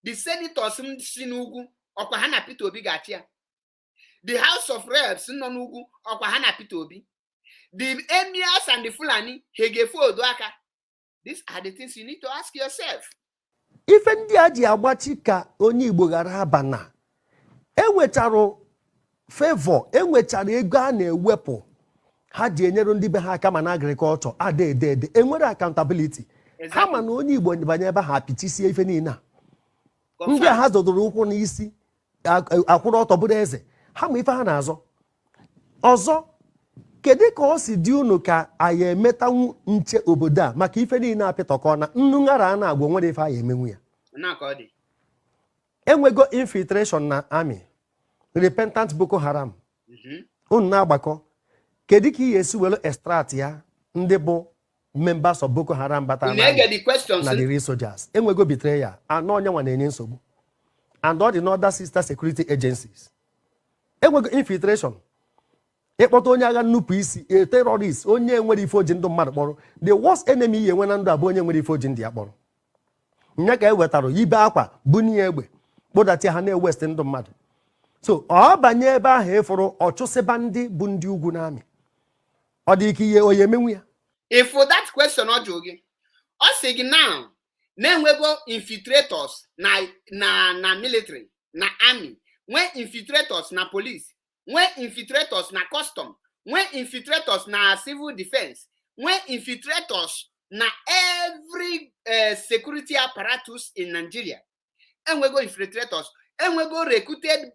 The senators si n'ugwu ọkwa ha na Peter Obi ga-achị ya. The House of Reps nọ n'ugwu ọkwa ha na Peter Obi. The emirs and the Fulani ha ga-efu odo aka. These are the things you need to ask yourself. Ife ndị a ji agbachi ka onye Igbo ghara aba na enwechara favor, enwechara ego a na-ewepụ ha ji enyere ndị be ha aka ma na agriculture ada ede enwere accountability. Ha ma na onye Igbo banye ebe ha apịtisie ife niile a. Ndị a ha zọdoro ụkwụ n'isi akwụrụ ọtọ bụrụ eze ha ma ife ha na-azọ. Ọzọ kedu ka o si dị unu ka anyị emetanwu nche obodo a maka ife niile apịtọkọ na nnu ṅara a na-agwa nwere ife anyị emenwu ya. Enwego infiltration na army, repentant Boko Haram. Unu na-agbakọ kedu ka ị esi were extract ya ndị bụ members of Boko Haram batara na the real soldiers. Enwego betrayal anọ onye nwa na-enye nsogbu and all the other sister security agencies. Enwego infiltration ịkpọta onye agha nnupụ isi a terrorist onye nwere ife oji ndụ mmadụ kpọrọ. The worst enemy ihe enwe na ndụ abụ onye nwere ife oji ndị ya kpọrọ. Nya ka ewetara ibe akwa bunye egbe kpọdata ha na-ewest ndụ mmadụ. So ọ banye ebe ahụ ịfụrụ ọchụsịba ndị bụ ndị ugwu n'amị. Ọ dị ike ihe onye emenwu ya. If for that question ọ jụrụ gị, ọ sị gị now na-enwego infiltrators na military na army, nwee infiltrators na police, nwee infiltrators na custom, nwee infiltrators na civil defense, nwee infiltrators na every security apparatus in Nigeria. Enwego infiltrators, enwego recruited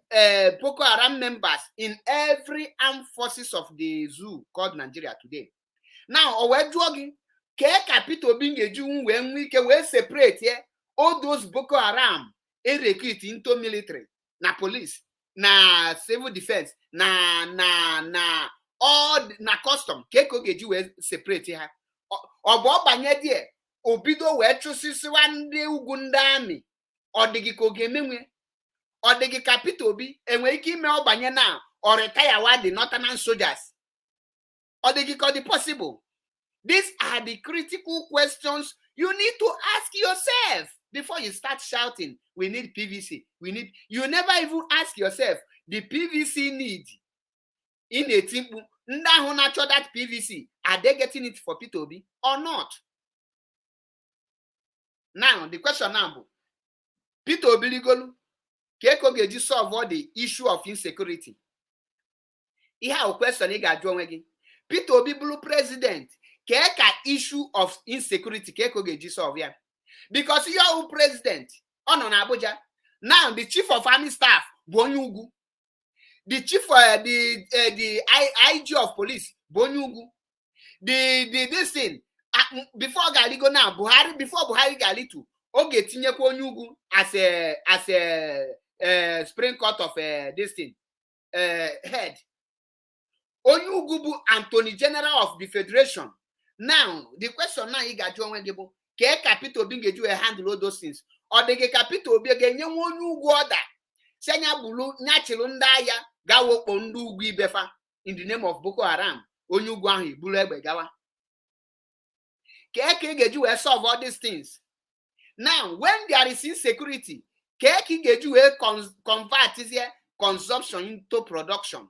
Boko Haram members in every armed forces of the zoo called Nigeria today. Now, o wee jụọ gị ka Peter Obi ga-eji wee nwee ike wee separate all those Boko Haram recruit into military na police na civil defense na all na custom ka ọ ga-eji wee separate ha. Ọ bụ ọbanye die obido wee chụsịsịwa ndị ugwu ndị amị. Ọ dịghị ka ọ ga-emenwe. Ọ dịghị ka Peter Obi enwere ike ime ọbanye na ọ retire the northern soldiers. Or they call it possible? These are the critical questions you need to ask yourself before you start shouting, we need PVC. You never even ask yourself, the PVC need in a team, that PVC, are they getting it for Peter Obi or not? Now, the question now, Peter Obi Ligolu, Keko Geji solve all the issue of insecurity. He have a question he got drawn again. Peter Obi blue president, keka issue of insecurity keko geji solve ya. Because you are president on Abuja. Now the chief of army staff Bonyugu, the chief the IG of police Bonyugu, the this thing before Galigo now Buhari before Buhari Galitu oge tinye Bonyugu as a spring court of this thing head. Onyugubu Anthony General of the Federation. Now, the question now you got John Wendibo, Ke Capito being a handle all those things. Or the Capito be again, you won't go that. Senya Bulu, Nachilunda, Gawo Pondu Befa, in the name of Boko Haram, Onyuguahi, Bulebe Gawa. Ke Geju solve all these things. Now, when there is insecurity, Ke Geju convert here consumption into production.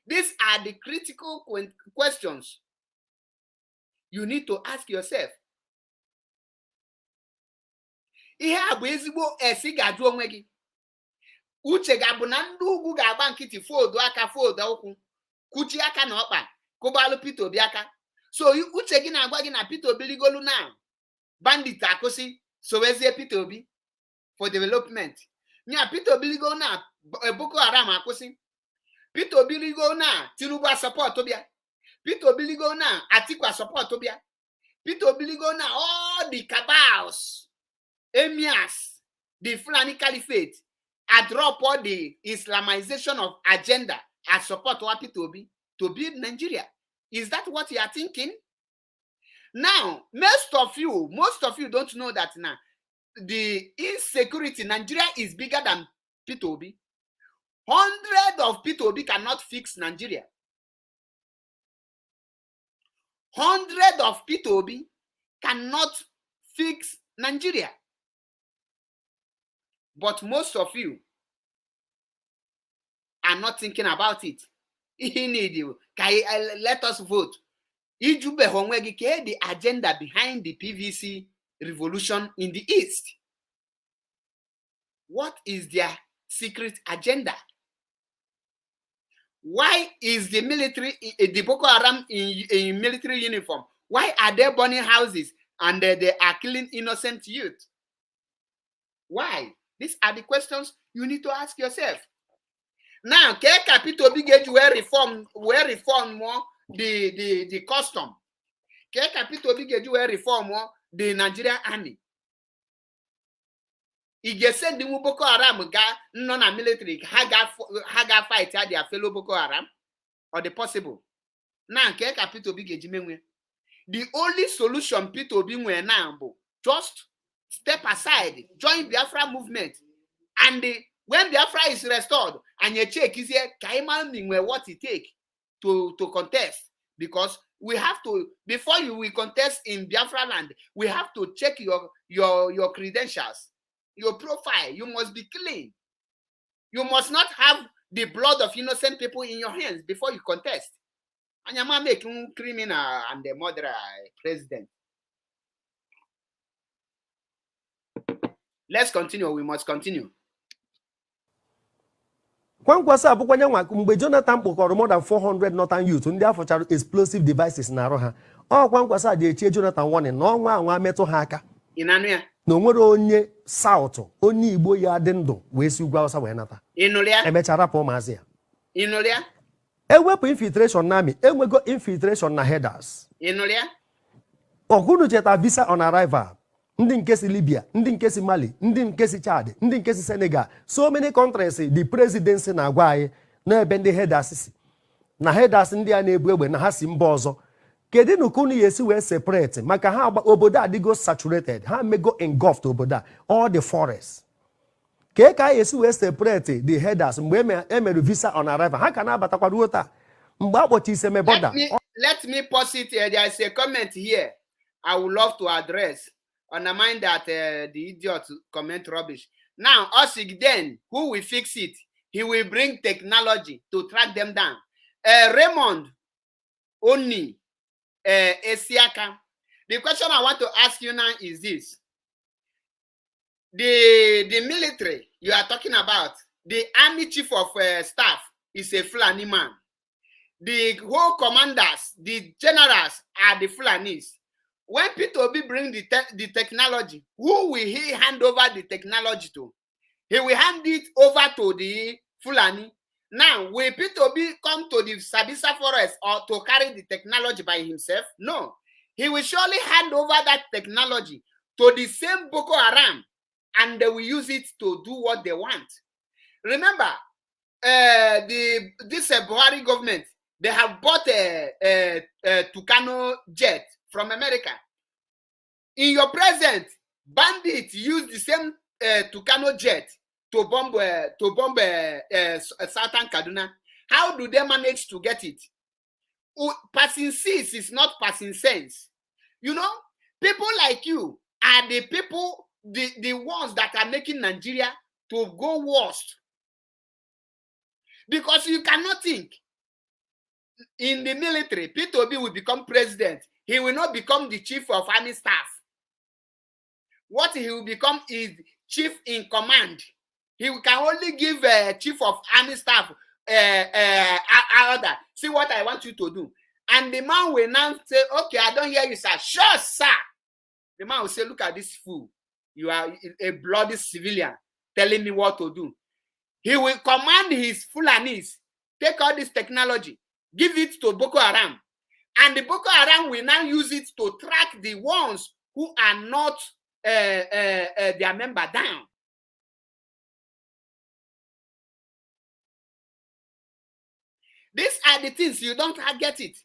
These are the critical questions you need to ask yourself. Ihe a bụ ezigbo esi ga-ajụ onwe gị. Uche ga-abụ na ndị ugwu ga-agba nkịtị fold aka fold ụkwụ kuchi aka na ọkpa kụbalụ Peter Obi aka. So uche gị na-agwa gị na Peter Obi ligolu na bandit akwụsị sowezie Peter Obi for development. Nya Peter Obi ligolu na Boko Haram akwụsị. Peter Obi ligo na Tinubu support Obia. Peter Obi ligo na Atiku support Obia. Peter Obi ligo na all the cabals, emirs, the Fulani Caliphate, I drop all the Islamization of agenda and support what Peter Obi to build Nigeria. Is that what you are thinking? Now, most of you don't know that now. the insecurity, Nigeria is bigger than P2B. 100 of P2B cannot fix Nigeria. 100 of P2B cannot fix Nigeria. But most of you are not thinking about it. Let us vote. The agenda behind the PVC revolution in the East. What is their secret agenda? Why is the military, the Boko Haram in military uniform? Why are they burning houses and they are killing innocent youth? Why? These are the questions you need to ask yourself. Now, Capito Bigage where reform more the custom. Capito Bigage where reform more the Nigerian army. If you send the Boko Haram non military, haga fight their fellow Boko Haram, or the possible. Now, Capito Bigage the only solution Pito Bingwe now just step aside, join Biafra movement, and when Biafra is restored, and you check is here, what it take to contest, because we have to, before you will contest in Biafra land, we have to check your credentials, your profile. You must be clean. You must not have the blood of innocent people in your hands before you contest. And you're making criminal and the murderer president. Let's continue. We must continue. Kwankwasa abụkwa nyanwa mgbe Jonathan kpọkọrọ more than 400 Northern youth ndị afọchara explosive devices na-arụ ha. Kwankwasa dị echie Jonathan warning na ọnwa anwa metụ ha aka. Inanụ ya. Na onwere onye South, onye Igbo ya dị ndụ wee si ugwu Hausa wee nata. Ịnụrụ ya. Emechara rapụ ụmụazị ya. Ịnụrụ ya. Ewepụ infiltration na army, enwego infiltration na headers. Ịnụrụ ya. Ọgụnụ cheta visa on arrival. Ndị nke si Libya, ndị nke si Mali, ndị nke si Chad, ndị nke si Senegal, so many countries the presidency na-agwa anyị n'ebe ndị headers si. Na headers ndị a na-ebu egbe na ha si mba ọzọ. Kedu na unu ya esi wee separate maka ha obodo adịgo saturated, ha mego engulfed obodo a, all the forests. Ka anyị esi wee separate the headers mgbe emere visa on arrival, ha ka na-abatakwa ruo taa. Mgbe akpọchi Iseme border. Let me pause it here. There is a comment here I would love to address. Undermine that the idiot comment rubbish. Now, us then, who will fix it? He will bring technology to track them down. Raymond Oni Esiaka. The question I want to ask you now is this. The military you are talking about, the army chief of staff is a Fulani man. The whole commanders, the generals are the Fulanis. When P2B bring the technology, who will he hand over the technology to? He will hand it over to the Fulani. Now, will P2B come to the Sabisa forest or to carry the technology by himself? No. He will surely hand over that technology to the same Boko Haram, and they will use it to do what they want. Remember, this Buhari government, they have bought a Tucano jet from America. In your present, bandits use the same Tucano jet to bomb Southern Kaduna. How do they manage to get it? Passing seas is not passing sense. You know, people like you are the people, the ones that are making Nigeria to go worst. Because you cannot think. In the military, P2B will become president. He will not become the chief of army staff. What he will become is chief in command. He can only give chief of army staff order. See what I want you to do. And the man will now say, okay, I don't hear you, sir. Sure, sir. The man will say, look at this fool. You are a bloody civilian telling me what to do. He will command his Fulanis, take all this technology, give it to Boko Haram. And the Boko Haram will now use it to track the ones who are not their member down. These are the things you don't get it.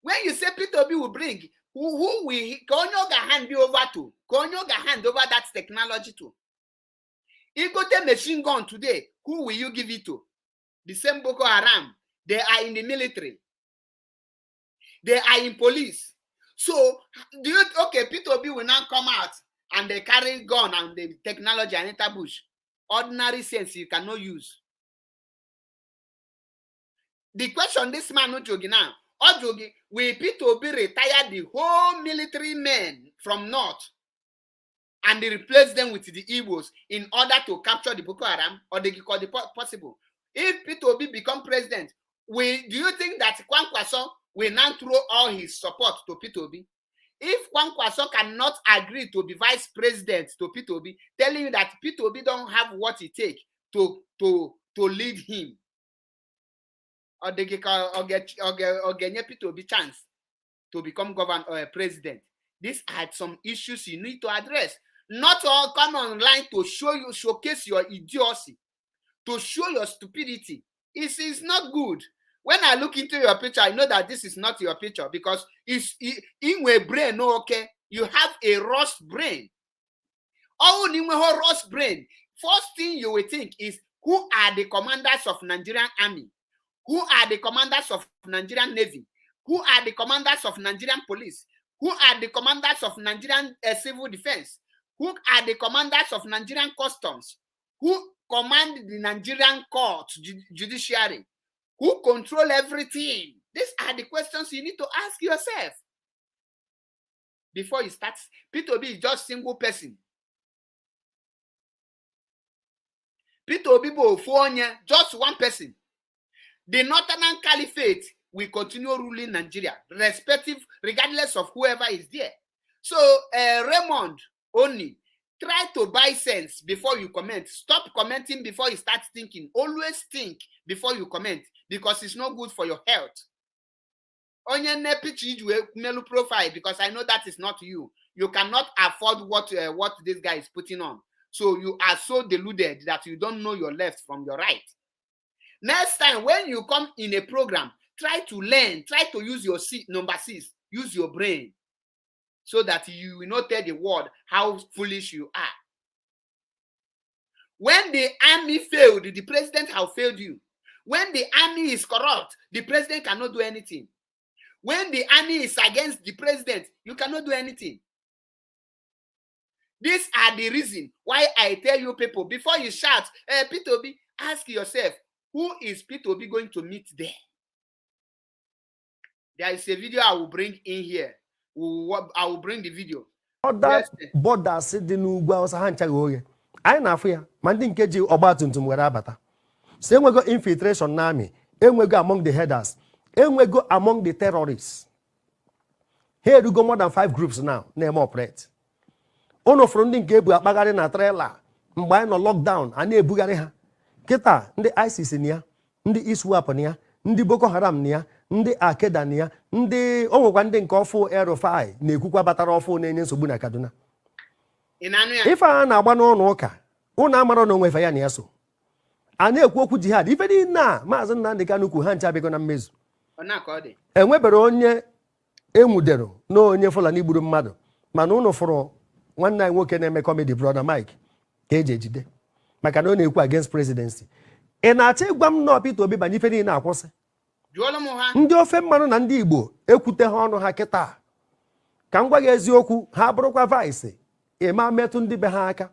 When you say P2B will bring, who will Konyoga hand you over to? Konyo ga hand over that technology to. You got a machine gun today. Who will you give it to? The same Boko Haram. They are in the military. They are in police. So, do you, okay, P2B will now come out and they carry gun and the technology and enter bush. Ordinary sense you cannot use. The question this man no jogi now. Ojogi, will P2B retire the whole military men from North and they replace them with the Igbos in order to capture the Boko Haram, or they call it possible? If P2B become president, do you think that Kwankwaso will now throw all his support to P2B? If Kwankwaso cannot agree to be vice president to P2B, telling you that P2B don't have what it takes to lead him, or they get P2B chance to become governor or president, these are some issues you need to address. Not all come online to showcase your idiocy, to show your stupidity. It is not good. When I look into your picture, I know that this is not your picture because it's in a brain. No, okay, you have a rust brain. Oh, in a rust brain. First thing you will think is, who are the commanders of Nigerian Army? Who are the commanders of Nigerian Navy? Who are the commanders of Nigerian Police? Who are the commanders of Nigerian Civil Defense? Who are the commanders of Nigerian Customs? Who command the Nigerian court, judiciary? Who control everything? These are the questions you need to ask yourself before you start. P2B is just single person. P2B just one person. The Northern Caliphate will continue ruling Nigeria, regardless of whoever is there. So, Raymond, only try to buy sense before you comment. Stop commenting before you start thinking. Always think before you comment, because it's not good for your health. Onye melu profile, because I know that is not you. You cannot afford what this guy is putting on. So you are so deluded that you don't know your left from your right. Next time when you come in a program, try to learn, try to use your number 6, use your brain, so that you will not tell the world how foolish you are. When the army failed, the president has failed you. When the army is corrupt, the president cannot do anything. When the army is against the president, you cannot do anything. These are the reason why I tell you people, before you shout, P2B, ask yourself, who is P2B going to meet there? There is a video I will bring in here. I will bring the video. Other borders dị n'ugwu Awụsa ha nchaghị oghe. Anyị na-afụ ya ma ndị nke ji ọgbatumtum were abata. So enwego infiltration n'army, enwego among the headers, enwego among the terrorists. Here you go more than 5 groups now na-eme operate. Unu fụrụ ndị nke ebu akpagharị na trailer mgbe anyị nọ lockdown, a na-ebugharị ha. Kịta ndị ISIS na ya, ndị ISWAP na ya, ndị Boko Haram na ya, ndị Al-Qaeda na ya, ndị o nwekwa ndị nke ọfụ Erufai na-ekwukwa batara ọfụ na-enye nsogbu na Kaduna. Ife a na-agba n'ụlọ ụka, ụnụ amara na onwefe ya na ya so. A na-ekwu okwu jihad, ife dị na Maazị Nnamdi Kanu ukwu ha ncha bịgo na mmezu. Enwebere onye enwudero na onye Fulani gburu mmadụ, mana ụnụ fụrụ nwanne anyị nwoke na-eme comedy, brother Mike, ka eji ejide maka na ọ na-ekwu against presidency. Ị na-achọ ịgwa m na P2B banye ife niile akwụsị? Ndị ofe mmanụ na ndị Igbo ekwute ha ọnụ ha kịta. Ka m gwa gị eziokwu, ha bụrụkwa vice, ịma metụ ndị be ha aka.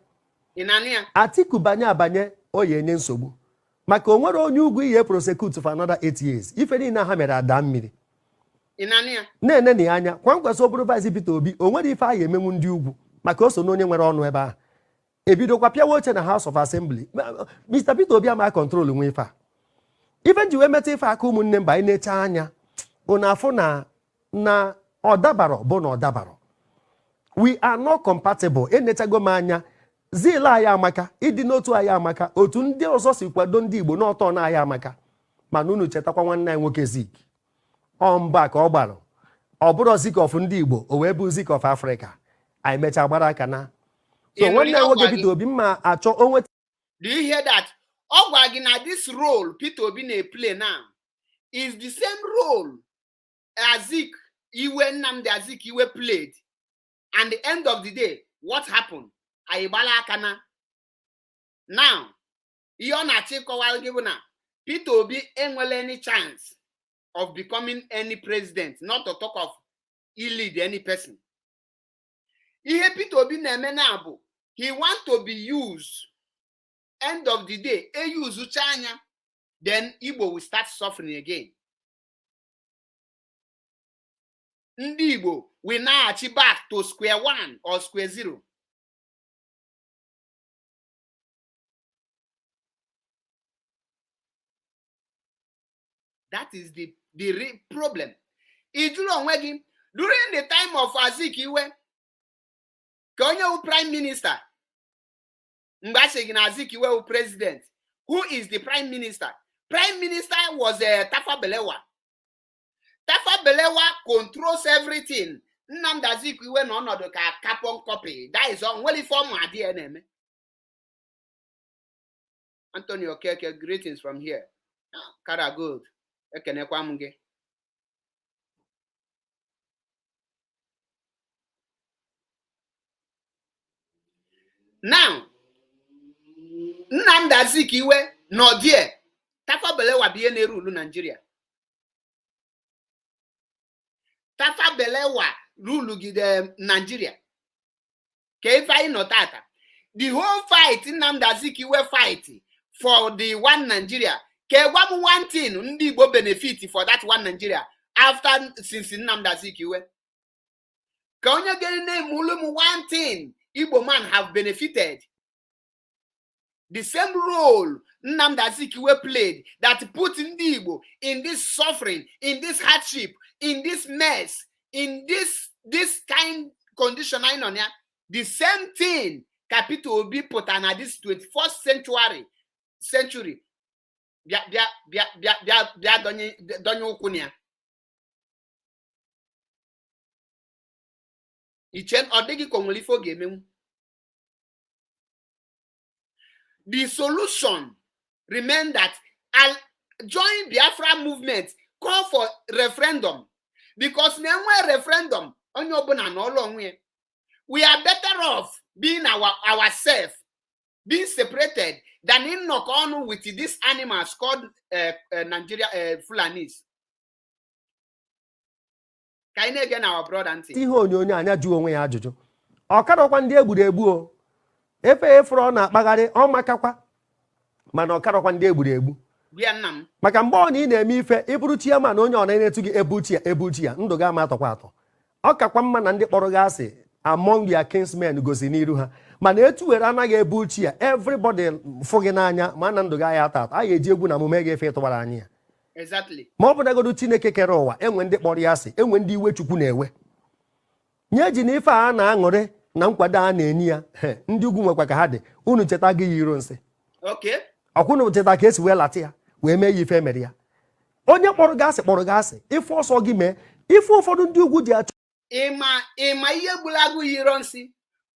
Atiku banye abanye oye enye nsogbu maka o nwere onye ugwu ihe prosecute for another 8 years. Ife niile ha mere ada mmiri. Na-ene na anya Kwankwaso bụrụ vice P2B, o nwere ife a ya emenwu ndị ugwu maka o so na onye nwere ọnụ ebe ahụ. Ebidokwa pịawa oche na House of Assembly. Mr. P2B ama control nwe ife a. Ife nji wee meta ife aka ụmụnne mba anyị na-eche anya unu afụ na ọdabaro bụ na ọdabaro. We are not compatible. Enechago m anya zila anyị amaka, ịdị n'otu anyị amaka, otu ndị ọzọ si kwado ndị Igbo n'ọtọ na anyị amaka. Mana unu chetakwa nwanne anyị nwoke Zik mba ka ọ gbara, ọ bụrụ Zik of ndị Igbo, o wee bụ Zik of Africa. Anyị mecha gbara aka na so nwanne anyị nwoke P2B mma achọ onwe. Do you hear that? Ogwagina, this role P2B play now is the same role as Zik Iwe Nnamdi Azikiwe played. And the end of the day, what happened? Aibala Akana. Now, you're not given Peter Obi ain't any chance of becoming any president, not to talk of lead any person. Peter Obi na-eme he want to be used. End of the day, use China, then Igbo will start suffering again. Ndi Igbo will now achieve back to square one or square zero. That is the real problem. During the time of Azikiwe, Konyo prime minister, Azikiwe president. Who is the prime minister? Prime minister was Tafa Balewa. Tafa Balewa controls everything. Nnamdi Azikiwe no the carbon copy. That is on well form DNA. Antonio Keke, greetings from here. Kara good. Now, Nnamdi Azikiwe no there. Tafa Balewa be na rule Nigeria. Tafa Balewa rule Nigeria. Kefai no tata. The whole fight Nnamdi Azikiwe fight for the one Nigeria. One thing Ndi Igbo benefit for that one Nigeria after since Nnamdi Azikiwe. Onye get name one thing Igbo man have benefited. The same role Nnamdi Azikiwe played that put Ndi Igbo in this suffering, in this hardship, in this mess, in this kind condition. The same thing Capito Obi put on this 21st century. The solution remained that I'll join Biafra movement, call for referendum, because now referendum we are better off being ourselves, being separated, than in knock on with these animals called Nigeria Fulanis. Can you again our brother auntie? Ihe onyonyo anya jụ onwe ya ajụjụ. Ọkarakwa ndị egburegbu o. Efe efro na akpagharị ọ makakwa. Mana ọkarakwa ndị egburegbu. Vietnam. Maka mgbe ọ na ị na-eme ife ịbụrụ chairman onye ọ na-enetu gị ebuchi ya ndụ ga ama atọkwa atọ. Ọ kakwa mma na ndị kpọrọ gị asị among their kinsmen gosi n'iru ha. Mana etu were anaghị ebuchi ya everybody fụ gị n'anya ma na ndụ gị aya atọ atọ. A ga-eji egwu na omume ga-efe ịtụbara anyị ya. Exactly. Ma ọ bụ dagodo Chineke kere ụwa enwe ndị kpọrọ ya asị enwe ndị iwe Chukwu na-ewe. Nye ji na ife a na-aṅụrị na nkwado a na-enye ya ndị ugwu nwekwa ka ha dị unu cheta gị yiro nsị. Okay. Ọkwụnụ cheta ka esi wee lata ya wee mee ya ife mere ya. Onye kpọrọ gị asị ife ọsọ gị mee ife ụfọdụ ndị ugwu ji achọ. Ịma ihe gbulagu yiro nsị.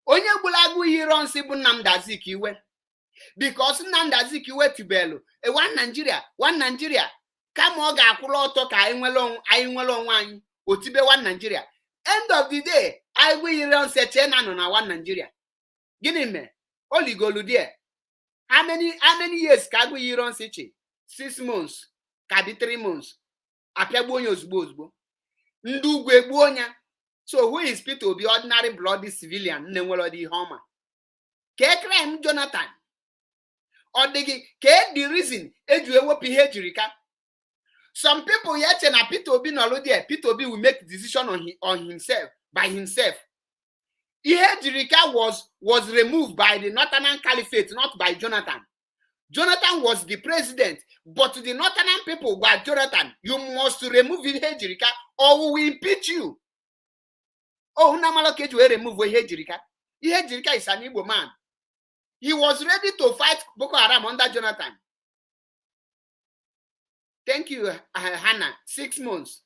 Onye gbulagu yiro nsị bụ Nnamdi Azikiwe. Because Nnamdi Azikiwe tibelu one Nigeria kama ọ ga-akwụrụ ọtọ ka anyị nwere onwe anyị otibe one Nigeria. End of the day, I will yiro nsị chena nọ na one Nigeria. Gịnị mee? Oligolu there. How many years ka agụ yiro nsị chi? 6 months ka dị 3 months. Apịagbu onye ozugbo. Ndị ugwu egbu onye. So who is Peter Obi, ordinary bloody civilian? Nenwelo di homa. Ke crime Jonathan. Or the reason eju ewopi ihe jirika. Some people yet na Peter Obi no there. Peter Obi will make decision on himself by himself. Ihe jirika was removed by the Northern Caliphate, not by Jonathan. Jonathan was the president, but the Northern people were Jonathan. You must remove Ihe jirika or we will impeach you. Oh, Namalokeju will remove Ihe jirika. Ihe jirika is an Igbo man. He was ready to fight Boko Haram under Jonathan. Thank you, Hannah. 6 months.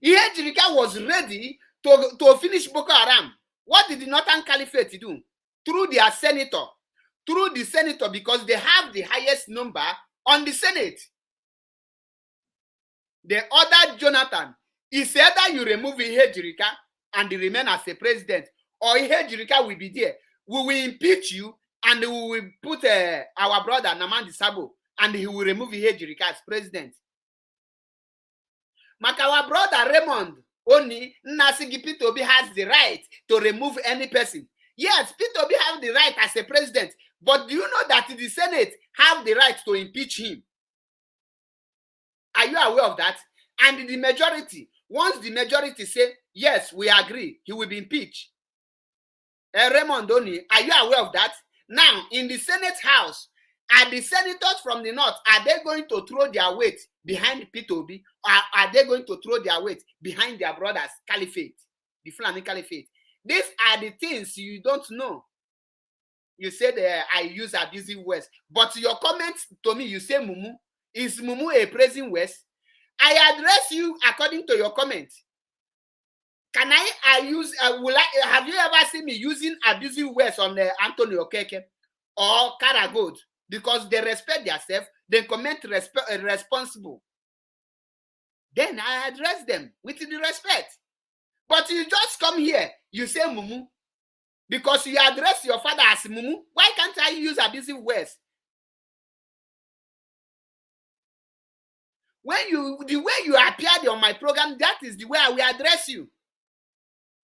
Ihe jirika was ready to finish Boko Haram. What did the Northern Caliphate do? Through their senator. Through the senator, because they have the highest number on the Senate. They ordered Jonathan. He said that you remove Ihe jirika and remain as a president, or Ihejirika will be there, we will impeach you and we will put our brother Namandi Sabo and he will remove Ihejirika as president. But our brother Raymond Oni Nasigi Peter Obi has the right to remove any person. Yes, Peter Obi has the right as a president, but do you know that the Senate have the right to impeach him? Are you aware of that? And the majority, once the majority say, yes, we agree, he will be impeached. Raymond Oni, are you aware of that? Now, in the Senate House, are the senators from the North, are they going to throw their weight behind Peter Obi, or are they going to throw their weight behind their brothers' caliphate, the Fulani caliphate? These are the things you don't know. You said I use abusive words, but your comments to me, you say Mumu. Is Mumu a praising words? I address you according to your comment. Can I use, have you ever seen me using abusive words on Anthony Okeke or Karagod? Because they respect themselves, they comment responsible. Then I address them with the respect. But you just come here, you say Mumu. Because you address your father as Mumu. Why can't I use abusive words? The way you appeared on my program, that is the way I will address you.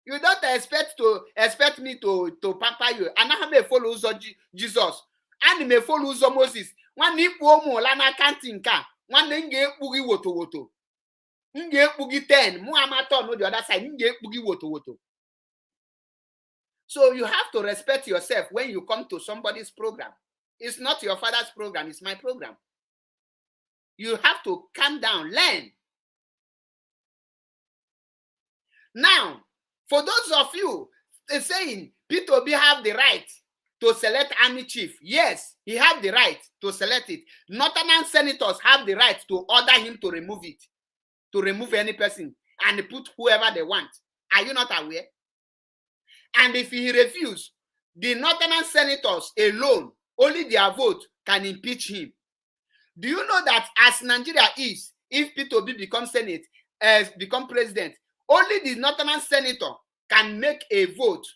You don't expect me to pamper you. And I may follow Jesus. And may follow Moses. One nipo lana canting car. One nge bugi woto. Nge bugi 10. Muamato no the other side. Nge bugi woto. So you have to respect yourself when you come to somebody's program. It's not your father's program, it's my program. You have to calm down, learn. Now, for those of you saying Peter Obi have the right to select army chief, yes, he have the right to select it. Northern senators have the right to order him to remove it, to remove any person and put whoever they want. Are you not aware? And if he refuses, the Northern senators alone, only their vote can impeach him. Do you know that as Nigeria is, if Peter Obi becomes become president, only the Northern senator can make a vote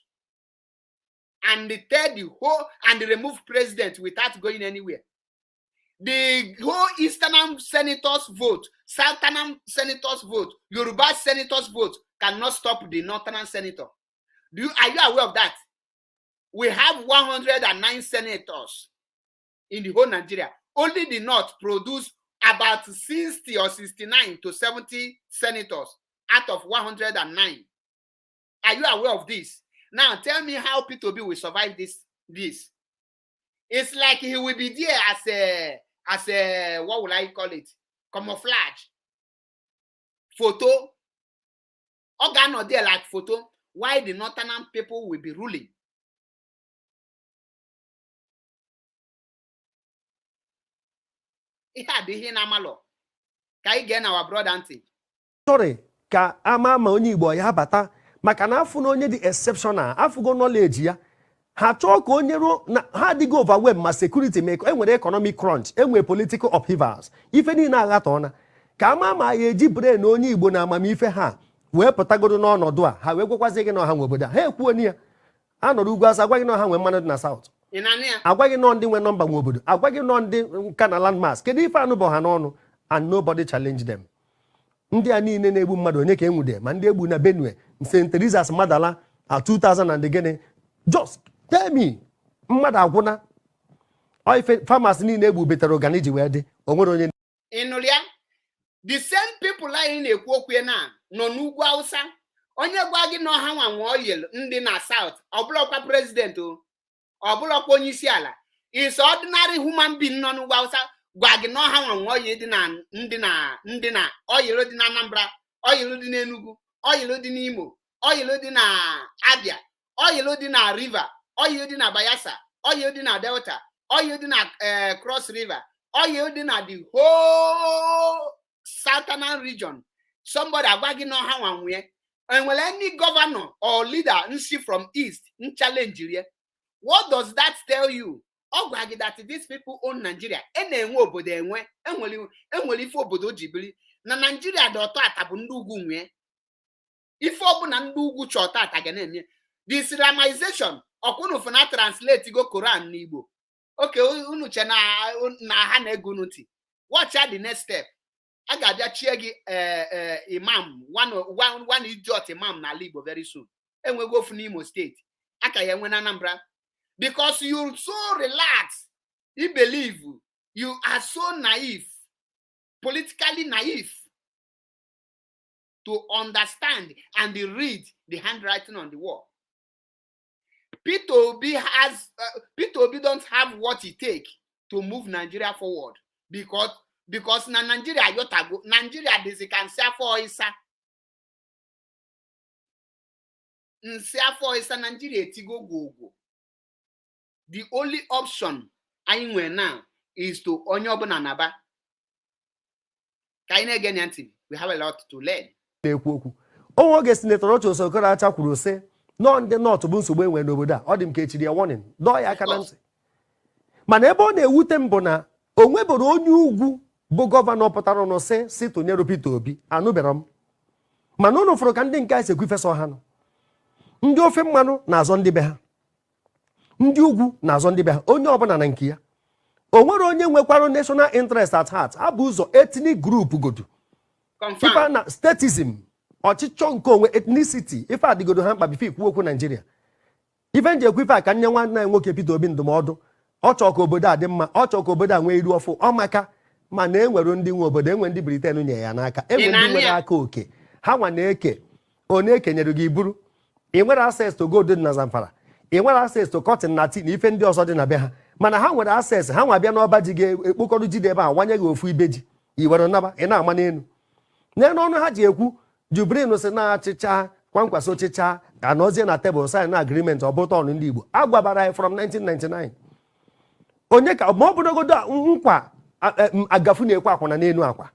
and tell the whole and remove president without going anywhere. The whole Eastern senators vote, Southern senators vote, Yoruba senators vote cannot stop the Northern senator. Are you aware of that? We have 109 senators in the whole Nigeria. Only the North produce about 60 or 69 to 70 senators out of 109. Are you aware of this? Now tell me how Peter Obi will survive this. It's like he will be there as a what would I call it? Camouflage. Photo. Organ there like photo. Why the Northern people will be ruling. Ihe adịghị n'amalọ ka anyị gee na our brother ntị. Sorry ka ama onye Igbo ya bata maka na afụ na onye dị exceptional afụgo knowledge ya ha chọọ ka onye ruo na ha adịghị overwhelm ma security make enwere economic crunch enwere political upheavals ife niile aghatọna ka ama ya eji brain onye Igbo na amamife ha wee pụtagodo n'ọnọdụ a ha wee gwekwazi gị na ọha nwe obodo ha ekwuo ni ya anọrọ ugwu asa agwaghị na ọha nwe mmanụ dị na South agwaghị nọ ndị nwe nọmba nwe obodo agwaghị nọ ndị nka na landmass kedu ife anụ bụ ha n'ọnụ and nobody challenge them. Ndị a niile na-egbu mmadụ onye ka enwude ma ndị egbu na Benue St. Teresa's Madala 2000 and gịnị just tell me mmadụ agwụna ife farmers niile egbu betere organiji wee dị onwere onye ịnụrụ ya. The same people anyị na-ekwu okwu na nọ n'ugwu Hausa onye gwa gị na ọha nwa nwe oyel ndị na South ọbụlọkwa president ọbụlọkwa onye isi ala is ordinary human being nọ n'ugwu Hausa gwa gị na ọha nwa nwe oyel dị na ndị na oyel dị na Anambra oyel dị na Enugu oyel dị n'Imo oyel dị na Abia oyel dị na River oyel dị na Bayelsa oyel dị na Delta oyel dị na Cross River oyel dị na the whole Southern region. Somebody agwagi no ha wanwe. And when any governor or leader nsi from east challenge you, what does that tell you? Ogwagi that these people own Nigeria. Enwe obodo enwe ifo obodo jibili. Na Nigeria do to atabu ndu ugwu nwe. Ifo obu na ndu ugwu chota atagene eme. the Islamization okunu funa translate go Quran n'Igbo. Okay, unu che na ha na-egu ntị. Watch out the next step. A ga-abịa chie gị imam one idiot imam n'ala Igbo very soon. Enwego ofu n'Imo State. Aka ya enwe na Anambra. Because you so relaxed. You believe you are so naive, politically naive, to understand and read the handwriting on the wall. Peter Obi don't have what it takes to move Nigeria forward because na Nigeria yotago Nigeria desi can say for isa Nigeria etigo go. The only option I nwere now is to onye ọbụla naba. Ka anyị na-ege ntị, we have a lot to learn. Na-ekwu okwu onwe oge Senator Rochas Okorocha kwuru sị nọ ndị North bụ nsogbu enwe n'obodo a ọ dị m ka echiri ya warning dọọ ya aka na ntị mana ebe ọ na-ewute m bụ na o nwebụrụ onye ugwu bụ gọvanọ pụtara ọnụ si tụnyere Peter Obi anụbere m mana ụnụ fụrụ ka ndị nke anyị sekwu ifesa ọha nọ ndị ofe mmanụ na-azọ ndị be ha ndị ugwu na-azọ ndị be ha onye ọbụla na nke ya o nwere onye nwekwara national interest at heart abụ ụzọ ethnic group godu ife na statism ọchịchọ nke onwe ethnicity ife adịgodo ha mkpa bife ikwu okwu Nigeria ife nje ekwu ife a ka nye nwanne anyị nwoke Peter Obi ndụmọdụ ọ chọọ ka obodo a dị mma ọ chọọ ka obodo a nwee iru ọfụ ọmaka mana enwere ndị nwe obodo enwe ndị Britain nye ya n'aka enwe ndị nwere aka oke ha nwa na-eke onye ekenyere gị buru ị nwere access to gold na Zamfara ị nwere access to cotton na tea na ife ndị ọzọ dị na be ha mana ha nwere access ha nwa bịa n'ọba ji ga-ekpokọrọ ji dị ebe a wanye gị ofu ibe ji iwere naba ị na-ama n'elu n'elu ọnụ ha ji ekwu Jubrin si na-achịcha kwankwaso ọchịcha anọzie na tebụl sign na agreement ọbụta ọnụ ndị Igbo agwabara anyị from 1999 onye ka ma ọ bụrụgodo nkwa agafu na-ekwe akwụna n'elu akwa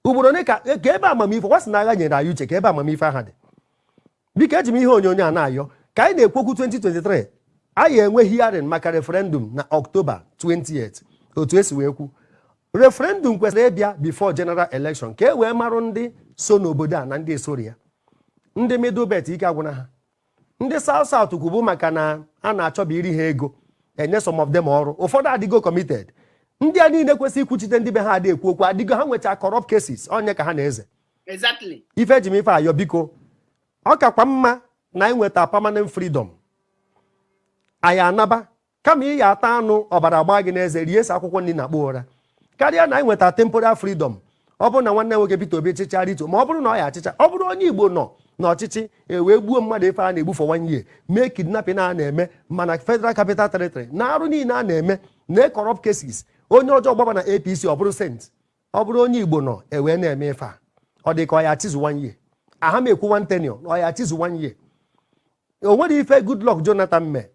ugboro onye ka ebe amamife wasị na agha nyere anyị uche ka ebe amamife aha dị biko eji m ihe onyonyo a na-ayọ ka anyị na-ekwokwu 2023 anyị enwe hearing maka referendum na October 28 otu esi wee kwu referendum kwesịrị ịbịa before general election ka e wee marụ ndị so n'obodo a na ndị esori ya ndị middle belt ike agwụna ha ndị south south kwubu maka na a na-achọba iri ha ego enye some of them ọrụ ụfọdụ adịgo committed ndị a niile kwesịrị ikwuchite ndị be ha adị ekwu okwu adịgo ha nwecha corrupt cases onye ka ha na-eze Exactly. ife eji m ife ayọ biko ọ kakwa mma na anyị nweta permanent freedom anyị anaba kama ị ya ata anụ ọbara gbaa gị n'eze rie esi akwụkwọ nri na akpụ ụra karịa na anyị nweta temporal freedom ọ bụrụ na nwanne nwoke Peter Obi chịcha rito ma ọ bụrụ na ọ ya achịcha ọ bụrụ onye Igbo nọ n'ọchịchị wee gbuo mmadụ ife a na-egbu for 1 year mee kidnapping a na-eme mana Federal Capital Territory na arụ niile a na-eme na corrupt cases onye ọjọọ gbaba na APC ọ bụrụ sent ọ bụrụ onye Igbo nọ ewee na-eme ife a ọ dị ka ọ ya chizu 1 year aha m ekwu 1 tenure ọ ya chizu 1 year o nwere ife Goodluck Jonathan mee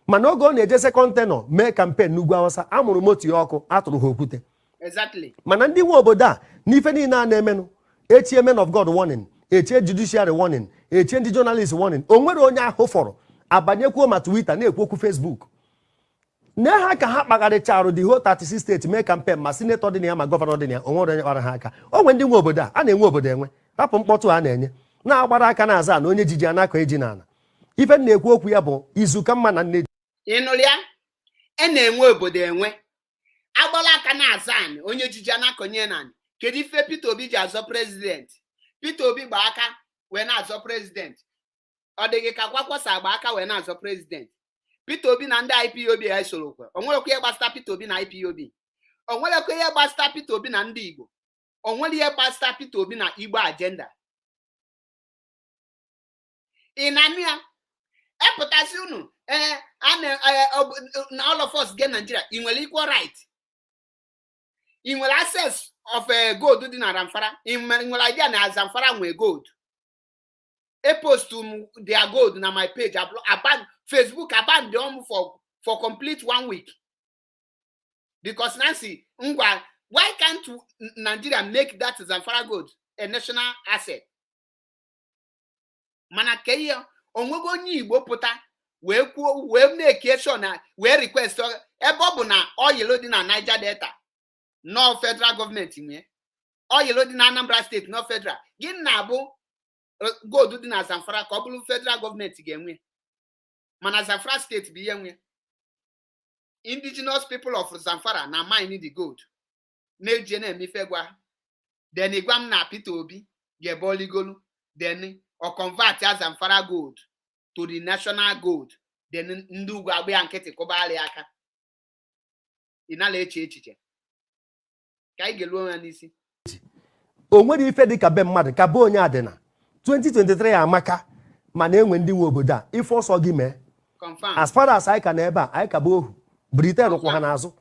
mana oge ọ na-eje second tenure mee campaign n'Ugwu Awụsa amụrụ moto ya ọkụ atụrụ ha okwute Exactly. mana ndị nwe obodo a n'ife niile a na-emenụ echie men of God warning echie judiciary warning echie ndị journalist warning o nwere onye ahụ fọrọ abanyekwuo ma Twitter na-ekwu okwu Facebook na ha ka ha kpagharịcharụ the whole 36 steeti mee campaign ma senator dị na ya ma gọvanọ dị na ya o nwere onye kpara ha aka o nwere ndị nwe obodo a na-enwe obodo enwe rapụ mkpọtụ a na-enye na-agbara aka na-aza na onye jiji anakọ eji n'ala ife na-ekwu okwu ya bụ izu ka mma na nne ịnụrụ ya na-enwe obodo enwe agbala aka na-aza anyị onye jiji anakọnye na anyị kedu ife Peter Obi ji azọ prezident Peter Obi gba aka wee na-azọ prezident ọ dịghị ka Kwakwasa gba aka wee na-azọ prezident Peter Obi na ndị IPOB ya soro kwe o nwerekwa ihe gbasara Peter Obi na IPOB o nwerekwa ihe gbasara Peter Obi na ndị Igbo o nwere ihe gbasara Peter Obi na Igbo agenda ị na-anụ ya epụtasị unu all of us get Nigeria ị nwere equal right ị nwere access of gold dị na Zamfara ị nwere idea na Zamfara nwee gold post their gold na my page Facebook abandon them for complete 1 week because Nancy ngwa why can't Nigeria make that Zamfara gold a national asset mana ke ihe onwego onye Igbo pụta wee kwuo wee make sure na wee request ebe ọ bụ na oil dị na Niger Delta no federal government nwe oil dị na Anambra State no federal gịnị na-abụ gold dị na Zamfara ka ọ bụrụ federal gọọmenti ga-enwe mana Zamfara steeti bụ ihe nwe indigenous people of Zamfara na mine the gold na-eji na-emefe gwa then ịgwa m na Peter Obi ga-ebe oligolu then ọ convert ya Zamfara gold to the national gold then ndị ugwu agba ya nkịtị kụbara aka ị nala eche echiche ka anyị ga-eluo ya n'isi o nwere ife dị ka be mmadụ ka be onye adịna 2023 amaka mana enwe ndị nwe obodo a ife ọsọ gị mee as far as anyị ka na ebe a anyị ka bụ ohu Britain kwụ ha n'azụ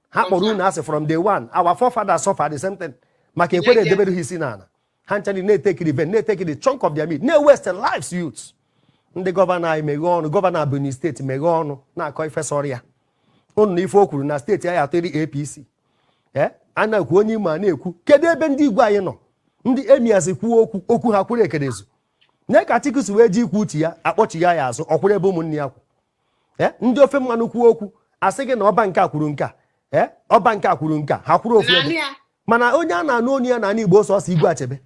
ha kpọrọ unu asị from day one our forefathers suffered the same thing maka ekwere edebere ha isi n'ala ha nchani na-etekiri event na-etekiri chunk of their meat na-ewest lives youths ndị gọvanọ anyị meghe ọnụ gọvanọ Ebonyi steeti meghe ọnụ na-akọ ife sọrọ ya unu na ife o kwuru na steeti anyị atụri APC a na-ekwu onye Imo a na-ekwu kedu ebe ndị igwe anyị nọ ndị emias kwuo okwu ha kwuru ekerezu nye ka Atiku si wee ji ikwu uche ya akpọchi ya azụ ọkwụrụ ebe ụmụnne ya kwụ ndị ofe mmanụ kwuo okwu asị gị na ọba nke a kwuru nke a ọba nke a kwuru nke a ha kwuru ofu ebe mana onye a na-anụ onye ya na ana Igbo sọsọ Igwe Achebe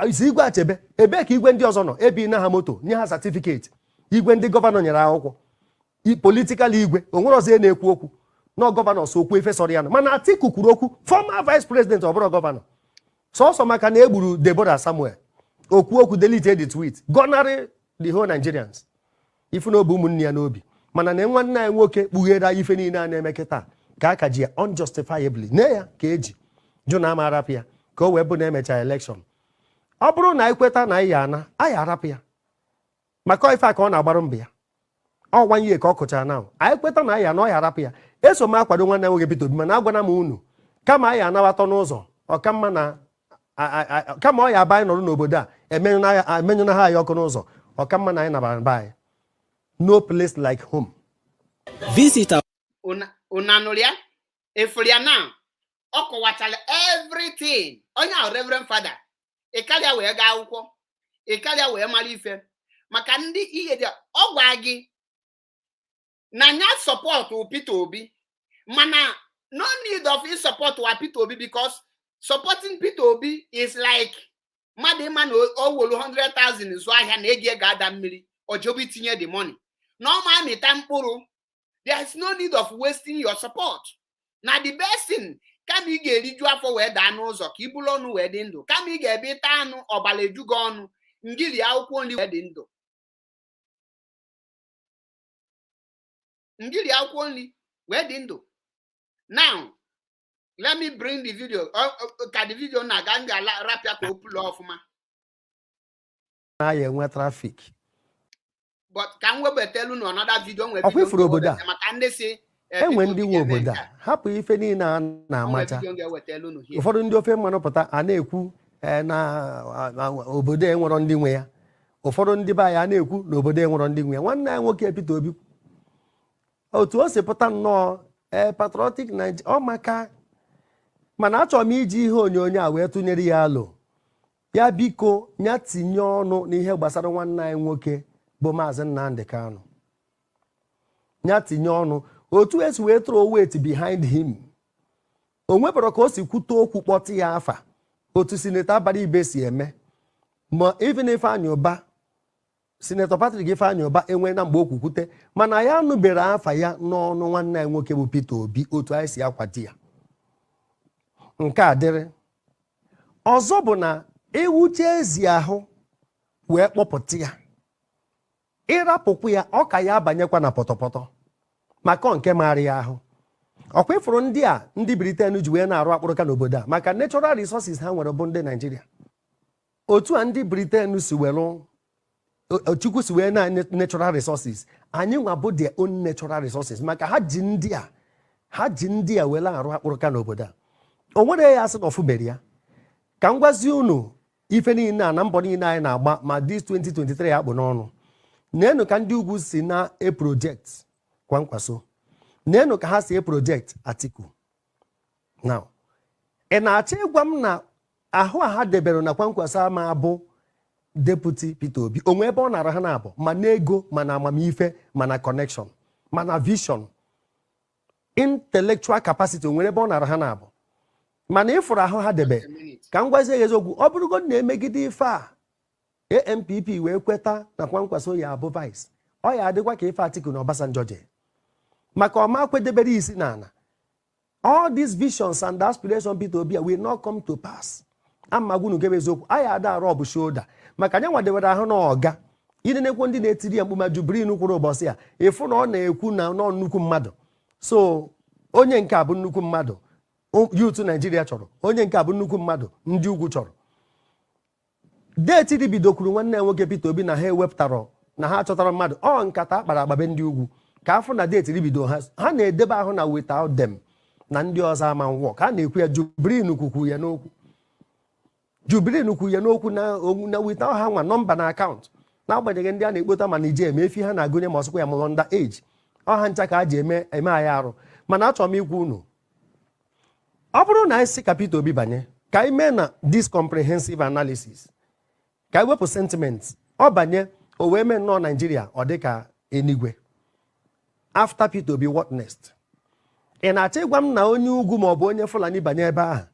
isi Igwe Achebe ebe ka igwe ndị ọzọ nọ ebi na ha moto nye ha satifiketi igwe ndị gọvanọ nyere akwụkwọ politikal igwe onwere ọzọ na-ekwu okwu na gọvanọ so okwu ife sọrọ ya nọ mana Atiku kwuru okwu former vice president ọ bụrụ gọvanọ sọsọ maka na egburu Deborah Samuel okwu delete the tweet gọnarị the whole Nigerians ifu n'obi ụmụnne ya n'obi mana na nwanne anyị nwoke kpughere ife niile a na-eme kịta ka aka ji ya unjustifiably ne ya ka eji jụ na ama arapụ ya ka o wee bụ na emecha election ọ bụrụ na anyị kweta na anyị ana anyị arapụ ya maka ife a ka ọ na-agbarụ mbụ ya ọ nwanye ka ọ kụchara na anyị kweta na anyị ana ọ ya arapụ ya eso m akwado nwanne nwoke Peter Obi mana agwana m unu kama anyị anabata n'ụzọ ọkamma na kama ọ ya aba anyị nọrọ n'obodo a emenyụna ha anyị ọkụ n'ụzọ ọkamma na anyị nabara be anyị no place like home. Visitor. Unanulia, Efuria now, Okowatala, everything. Onye our Reverend Father. Ekalia we ga akwụkwọ. Ekalia we malife. Maka ndị ihe dị ọgwa gị na nya support Peter Obi. Mana no need of his support to Peter Obi because supporting Peter Obi is like man owolu 100,000 zụ ahịa na ego ga-ada mmiri ojobi tinye the money. No man mita mkpụrụ. There is no need of wasting your support. Now the best thing, kama ị ga-eriju afọ wee daa n'ụzọ ka ibulu ọnụ wee dị ndụ kama ị ga-ebe ịta anụ ọbala ejugo ọnụ ngili akwụkwọ nri wee dị ndụ ngili akwụkwọ nri wee dị ndụ. Now let me bring the video ka the video na-aga rapịa ka o pụlụ ọfụma na-aya enwe trafik but ka m webetelu na another video nwere ọkwa ifuru obodo a maka ndị si enwe ndị nwe obodo a hapụ ife niile a na-amacha ụfọdụ ndị ofe mmanụ pụta a na-ekwu na obodo enwero ndị nwe ya ụfọdụ ndị be anyị a na-ekwu na obodo enwero ndị nwe ya nwanne ya nwoke Peter Obi otu o si pụta nnọọ patriotic Nigeria ọ maka mana achọrọ m iji ihe onyonyo a wee tụnyere ya alụ ya biko ya tinye ọnụ n'ihe gbasara nwanne anyị nwoke bụ Maazị Nnamdi Kanu ya tinye ọnụ otu esi wee throw weight behind him o nwebara ka o si kwute okwu kpọtụ ya afa otu sinetọ Abara Ibe si eme ma even Ifeanyi Ụba sinetọ Patrick Ifeanyi Ụba enwe na mgbe okwu kwute mana ya nụbere afa ya n'ọnụ nwanne anyị nwoke bụ Peter Obi otu anyị si akwado ya nke a dịrị ọzọ bụ na ewuche ezi ahụ wee kpọpụta ya ịrapụkwa ya ọ ka ya abanyekwa na pọtọpọtọ maka nke maara ya ahụ ọkwa ịfụrụ ndị a ndị Britain ji wee na-arụ akpụrụka n'obodo a maka natural resources ha nwere bụ ndị Nigeria otu a ndị Britain si were Chukwu si wee na natural resources anyị nwa bụ their own natural resources maka ha ji ndị a were arụ akpụrụka n'obodo a o nwere ya asị na ọfụbere ya ka m gwazie unu ife niile a na mbọ niile anyị na-agba ma dis 2023 akpụ n'ọnụ nenu ka ndị ugwu si na project Kwankwaso nenu ka ha si project Atiku. Now ị na-achọ ịgwa m na ahụ a ha debere na Kwankwaso ama abụ deputy Peter Obi onwe ebe ọ nara ha na-abụ ma n'ego ma na amamife ma na connection ma na vision intellectual capacity onwere ebe ọ nara ha na-abụ mana ịfụrụ ahụ ha debe ka m gwazie ya eziokwu ọ bụrụgo na emegide ife a AMPP wee kweta na Kwankwaso ya abụ vice ọ ya adịkwa ka ife Atiku na Obasanjo je maka ọma kwedebere isi n'ala. All these visions and aspirations Peter Obi will not come to pass. Amagunu gebe eziokwu aya ada arụ ọbụ shoulder maka anya nwadewere ahụ na ọga ide na-ekwu ndị na-etiri ya mkpu ma Jubrin kwuru ụbọchị ya ịfụ na ọ na-ekwu na nọ nnukwu mmadụ. So onye nke a bụ nnukwu mmadụ youth Nigeria chọrọ, onye nke a bụ nnukwu mmadụ ndị ugwu chọrọ. Deeti bidokwuru nwanne ya nwoke Peter Obi na ha ewepụtara na ha chọtara mmadụ ọ nkata akpara agbabe ndị ugwu ka afọ na deeti bido ha na-edebe ahụ na without them na ndị ọzọ ama nwụọ ka a na-ekwu ya. Jubrin kwukwu ya n'okwu na without ha nwa nọmba na akaụntụ n'agbanyeghị ndị a na-ekpota ma na ije eme efi ha na-agụnye ma ọsụkwa ya ma under age ọha ncha ka a ji eme anyị arụ. Mana achọrọ m ikwu unu ọ bụrụ na anyị si ka Peter Obi banye ka anyị mee na this comprehensive analysis ka anyị wepụ sentiment ọ banye o wee mee nnọọ Nigeria ọ dị ka enigwe. After Peter Obi what next? Ị na-achọ ịgwa m na onye ugwu ma ọ bụ onye Fulani banye ebe ahụ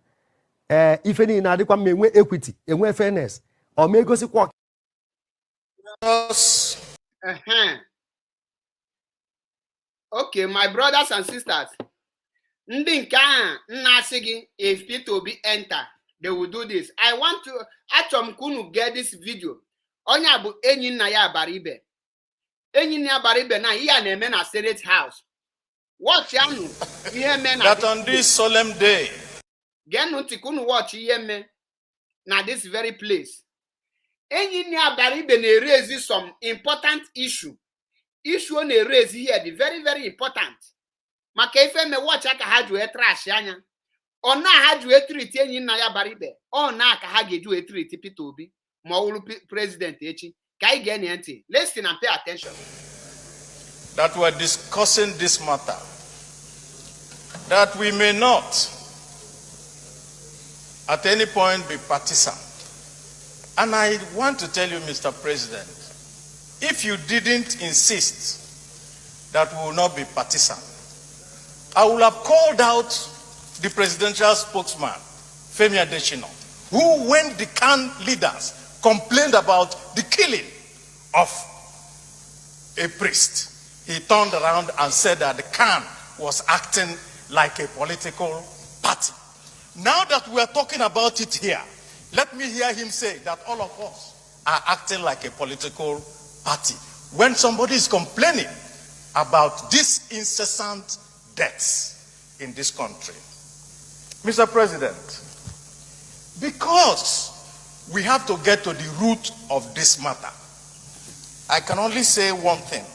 ife niile adịkwa mma, enwe equity, enwe fairness, ọ ma egosikwa Okay, my brothers and sisters, ndị nke ahụ na-asị gị if Peter Obi enter they will do this. I want to achọrọ m ka unu get this video. Onye a bụ enyi nna ya bara ibe, enyi nna ya bara ibe na ihe a na-eme na Senate House. Watch anụ ihe mee na that on this solemn day geenụ ntị ka unu watch ihe mee na this very place. Enyi nna ya bara ibe na-erezi some important issue ọ na-erezi here the very very important maka ife me watch aka ha ju trash anya ọ na ha ju treat enyi nna ya bara ibe ọ na aka ha ga-eju treat Peter Obi ma ọ wụrụ president echi. Ka anyị gee ntị, listen and pay attention. that we're discussing this matter, that we may not at any point be partisan. And I want to tell you, Mr. President, if you didn't insist that we will not be partisan, I would have called out the presidential spokesman, Femi Adesina, who, when the CAN leaders complained about the killing of a priest, he turned around and said that the CAN was acting like a political party. Now that we are talking about it here, let me hear him say that all of us are acting like a political party when somebody is complaining about these incessant deaths in this country. Mr. President, because we have to get to the root of this matter, I can only say one thing.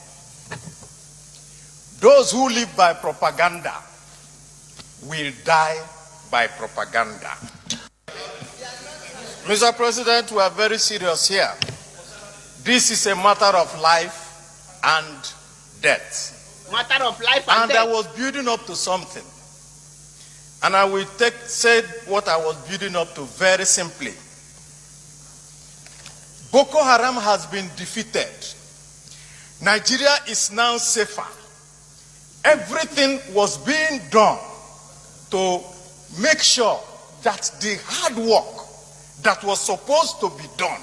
Those who live by propaganda will die by propaganda. Mr. President, we are very serious here. This is a matter of life and death. Matter of life and death. And I was building up to something. And I will say what I was building up to very simply. Boko Haram has been defeated. Nigeria is now safer. Everything was being done to make sure that the hard work that was supposed to be done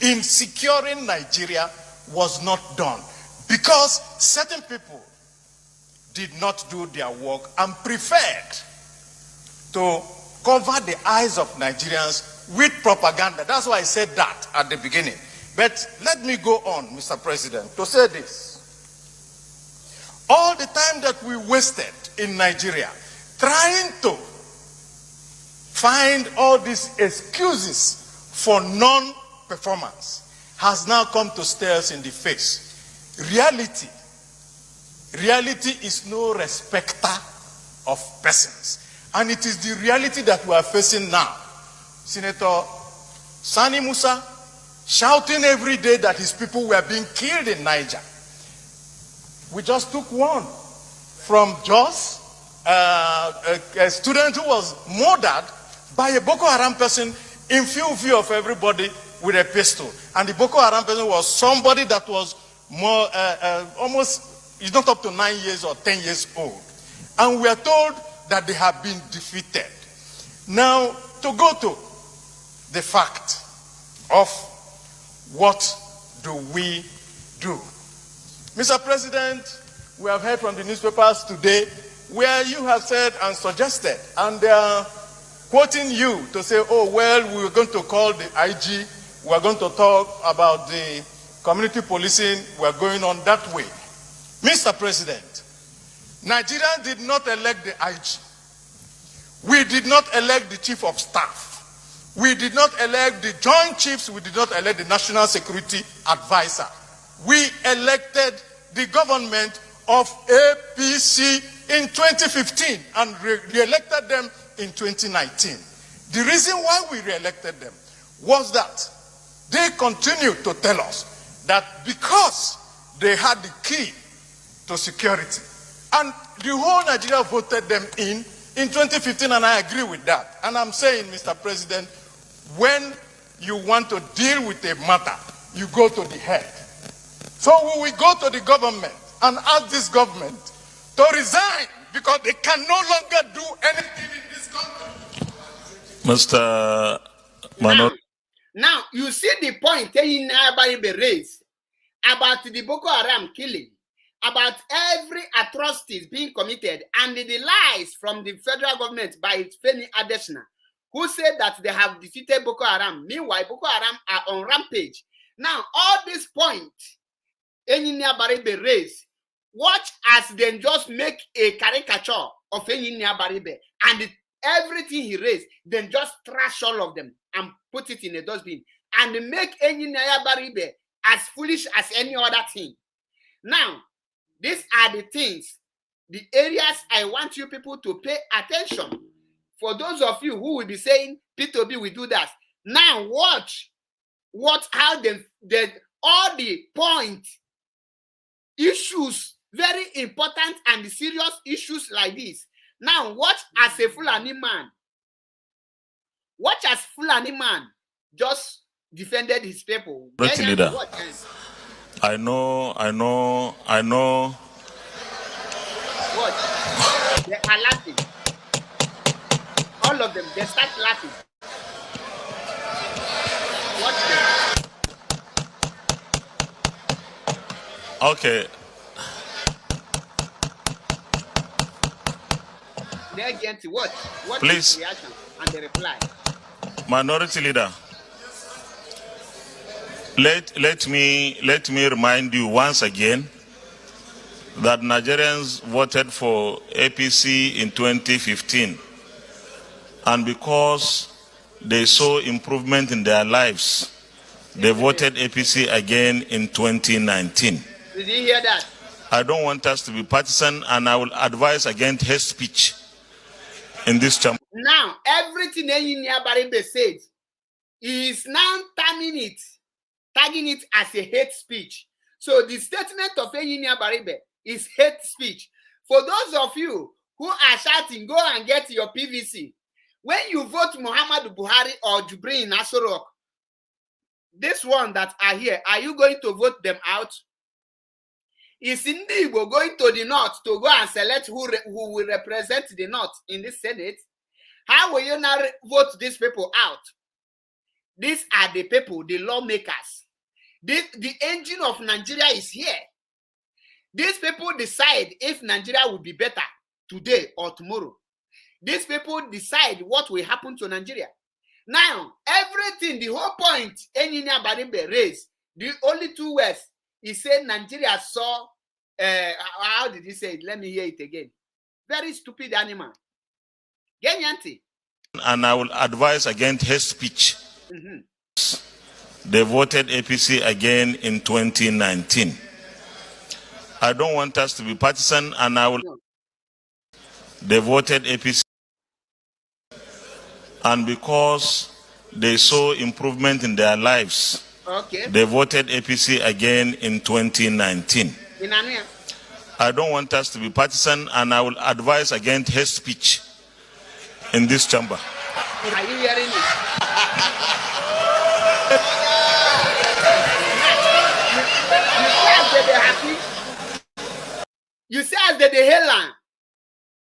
in securing Nigeria was not done because certain people did not do their work and preferred to cover the eyes of Nigerians with propaganda. That's why I said that at the beginning. But let me go on, Mr. President, to say this. All the time that we wasted in Nigeria trying to find all these excuses for non-performance has now come to stare us in the face. Reality is no respecter of persons. And it is the reality that we are facing now. Senator Sani Musa shouting every day that his people were being killed in Niger. We just took one from Jos, a student who was murdered by a Boko Haram person in full view of everybody with a pistol. And the Boko Haram person was somebody that was more, almost, he's not up to 9 years or 10 years old. And we are told that they have been defeated. Now, to go to the fact of what do we do? Mr. President, we have heard from the newspapers today where you have said and suggested, and they are quoting you to say, oh, well, we're going to call the IG, we're going to talk about the community policing, we're going on that way. Mr. President, Nigeria did not elect the IG. We did not elect the chief of staff. We did not elect the joint chiefs. We did not elect the national security advisor. We elected the government of APC in 2015 and re-elected them in 2019. The reason why we re-elected them was that they continued to tell us that because they had the key to security, and the whole Nigeria voted them in 2015, and I agree with that. And I'm saying, Mr. President, when you want to deal with a matter, you go to the head. So we will go to the government and ask this government to resign because they can no longer do anything in this country. Mr. Manor. Now, you see the point everybody raised about the Boko Haram killing, about every atrocities being committed, and the lies from the federal government by Femi Adesina, who said that they have defeated Boko Haram. Meanwhile, Boko Haram are on rampage. Now, all these points Enyinia Baribe raised, watch as they just make a caricature of Enyinia Baribe, and everything he raised, then just trash all of them and put it in a dustbin and make Enyinia Baribe as foolish as any other thing. Now, these are the things, the areas I want you people to pay attention. For those of you who will be saying P2B will do that, now watch how all the points, issues, very important and serious issues like this. Now watch as a Fulani man. Watch as Fulani man just defended his people. Leader. I know. What? They are laughing. All of them, they start laughing. Watch them. Okay. They're going to watch. What Please. is the reaction and the reply? Minority Leader. Let me remind you once again that Nigerians voted for APC in 2015, and because they saw improvement in their lives, they voted APC again in 2019. Did you hear that? I don't want us to be partisan, and I will advise against hate speech in this chamber. Now, everything Enyinia Baribe said is now tagging it as a hate speech. So the statement of Enyinia Baribe is hate speech. For those of you who are shouting, go and get your PVC. When you vote Muhammadu Buhari or Jubril Nasorok, this one that are here, are you going to vote them out? Is Indigo going to the north to go and select who will represent the north in the Senate? How will you now vote these people out? These are the people, the lawmakers. The engine of Nigeria is here. These people decide if Nigeria will be better today or tomorrow. These people decide what will happen to Nigeria. Now, everything, the whole point Enyinia Baribe raised, the only two words, he said Nigeria saw, how did he say it? Let me hear it again. Very stupid animal. Genyanti. And I will advise against hate speech. They voted APC again in 2019. I don't want us to be partisan, and I will. They voted APC, and because they saw improvement in their lives, they voted APC again in 2019. I don't want us to be partisan, and I will advise against hate speech in this chamber. Are you hearing it? You say as they hail.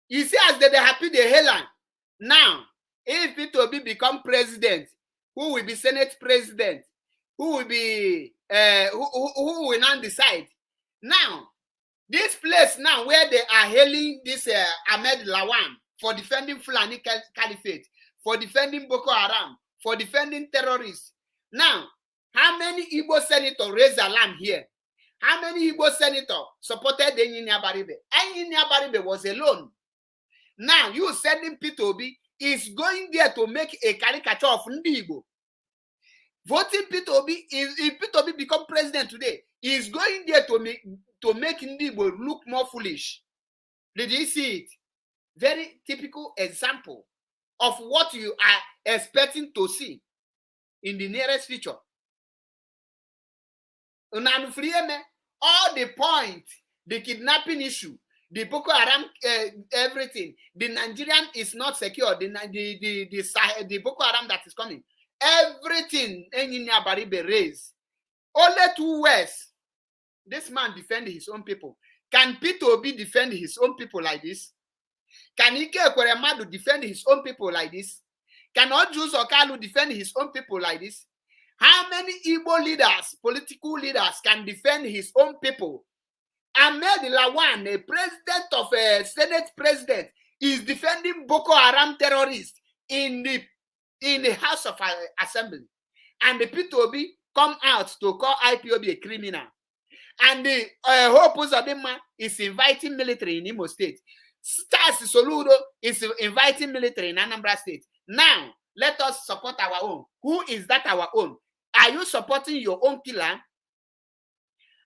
You say as they happy they hail. Now, if P2B become president, who will be Senate president? who will be who will not decide. Now, this place now where they are hailing this Ahmed Lawan for defending Fulani Caliphate, for defending Boko Haram, for defending terrorists. Now, how many Igbo senators raised alarm here? How many Igbo senators supported Enyinya Baribe? Enyinya Baribe was alone. Now, you sending Peter Obi is going there to make a caricature of Ndi Igbo. Voting Peter Obi, if Peter Obi become president today, he is going there to make Ndi Igbo look more foolish. Did you see it? Very typical example of what you are expecting to see in the nearest future. All the point, the kidnapping issue, the Boko Haram, everything, the Nigerian is not secure, the Boko Haram that is coming, everything Engineer Baribe raised. Only 2 words. This man defend his own people. Can Peter Obi defend his own people like this? Can Ike Ekweremadu defend his own people like this? Can Ojus Okalu defend his own people like this? How many Igbo leaders, political leaders, can defend his own people? Ahmed Lawan, a president of a Senate president, is defending Boko Haram terrorists in the House of Assembly. And the Peter Obi come out to call IPOB a criminal. And the Hope Uzodinma is inviting military in Imo State. Stars Soludo is inviting military in Anambra State. Now, let us support our own. Who is that our own? Are you supporting your own killer?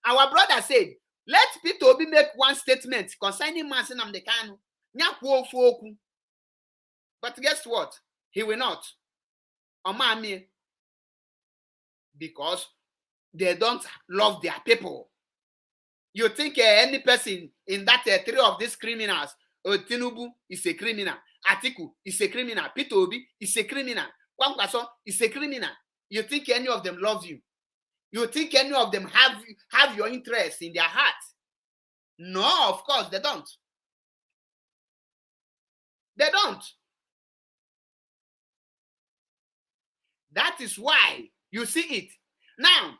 Our brother said, let Peter Obi make one statement concerning Mazi Nnamdi Kanu. But guess what? He will not. Omami. Because they don't love their people. You think any person in that three of these criminals, Tinubu is a criminal, Atiku is a criminal, Peter Obi is a criminal, Kwankwaso is a criminal. You think any of them loves you? You think any of them have your interest in their heart? No, of course they don't. They don't. That is why you see it. Now,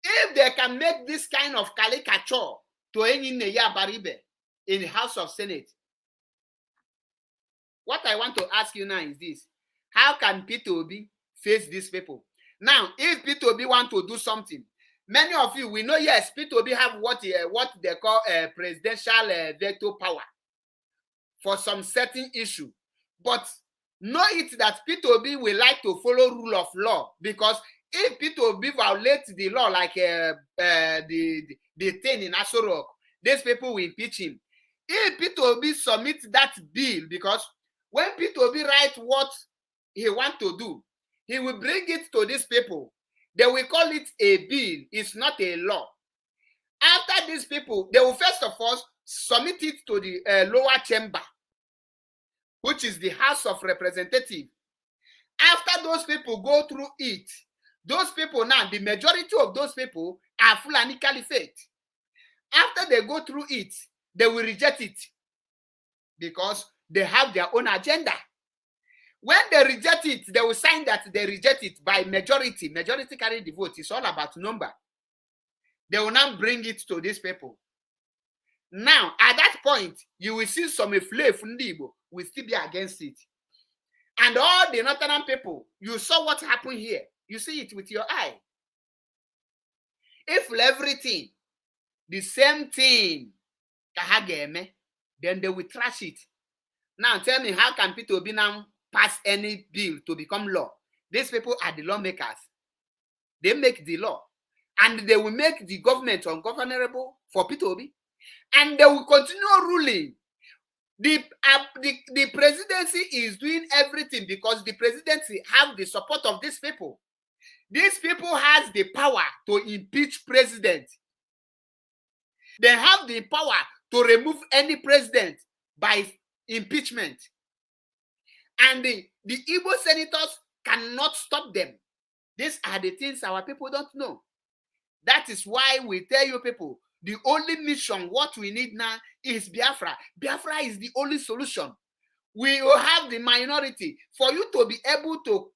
if they can make this kind of caricature to Enyinya Baribe in the House of Senate, what I want to ask you now is this. How can Peter Obi face these people? Now, if Peter Obi want to do something, many of you, we know, yes, Peter Obi have what they call presidential veto power for some certain issue. But know it that Peter Obi will like to follow rule of law, because if Peter Obi violates the law like the thing in Aso Rock, these people will impeach him. If Peter Obi submits that bill, because when Peter Obi writes what he wants to do, he will bring it to these people. They will call it a bill. It's not a law. After these people, they will first of all submit it to the lower chamber, which is the House of Representatives. After those people go through it, those people now, the majority of those people are Fulani Caliphate. After they go through it, they will reject it because they have their own agenda. When they reject it, they will sign that they reject it by majority. Majority carry the vote. It's all about number. They will now bring it to these people. Now, at that point, you will see some Efle Fundibo will still be against it. And all the northern people, you saw what happened here. You see it with your eye. If everything, the same thing, then they will trash it. Now tell me, how can Peter Obi now pass any bill to become law? These people are the lawmakers. They make the law. And they will make the government ungovernable for Peter Obi. And they will continue ruling. The presidency is doing everything because the presidency have the support of these people. These people has the power to impeach president. They have the power to remove any president by impeachment. And the Igbo senators cannot stop them. These are the things our people don't know. That is why we tell you people, the only mission, what we need now is Biafra. Biafra is the only solution. We will have the minority. For you to be able to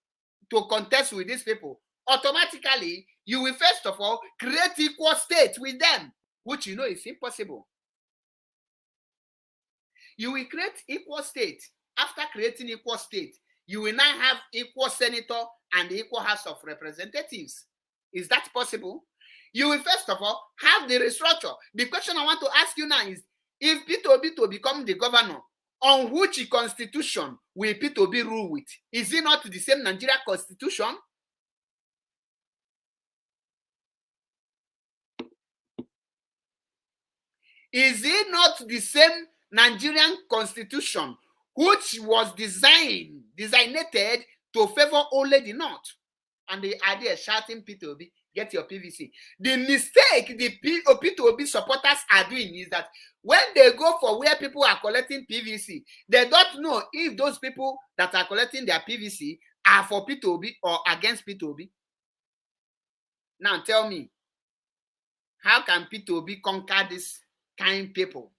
contest with these people, automatically you will first of all create equal state with them, which you know is impossible. You will create equal state. After creating equal state, you will now have equal senator and equal House of Representatives. Is that possible? You will first of all have the restructure. The question I want to ask you now is, if Peter Obi to become the governor, on which constitution will Peter Obi rule with? Is it not the same Nigeria constitution? Is it not the same Nigerian constitution which was designated to favor only the North? And the idea shouting Peter Obi, get your PVC. The mistake the Peter Obi supporters are doing is that when they go for where people are collecting PVC, they don't know if those people that are collecting their PVC are for Peter Obi or against Peter Obi. Now tell me, how can Peter Obi conquer this kind people?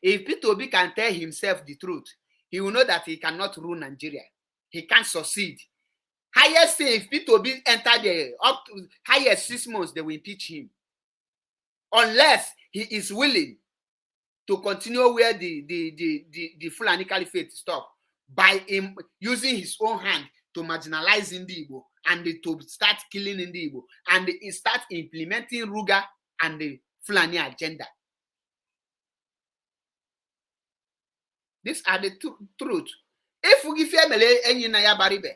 If Peter Obi can tell himself the truth, he will know that he cannot rule Nigeria. He can't succeed. Highest thing, if Peter Obi enter the up to highest 6 months, they will impeach him. Unless he is willing to continue where the Fulani Caliphate stop, by him using his own hand to marginalize Igbo and to start killing Igbo and he start implementing Ruga and the Fulani agenda. These are the truth. If we give Baribe,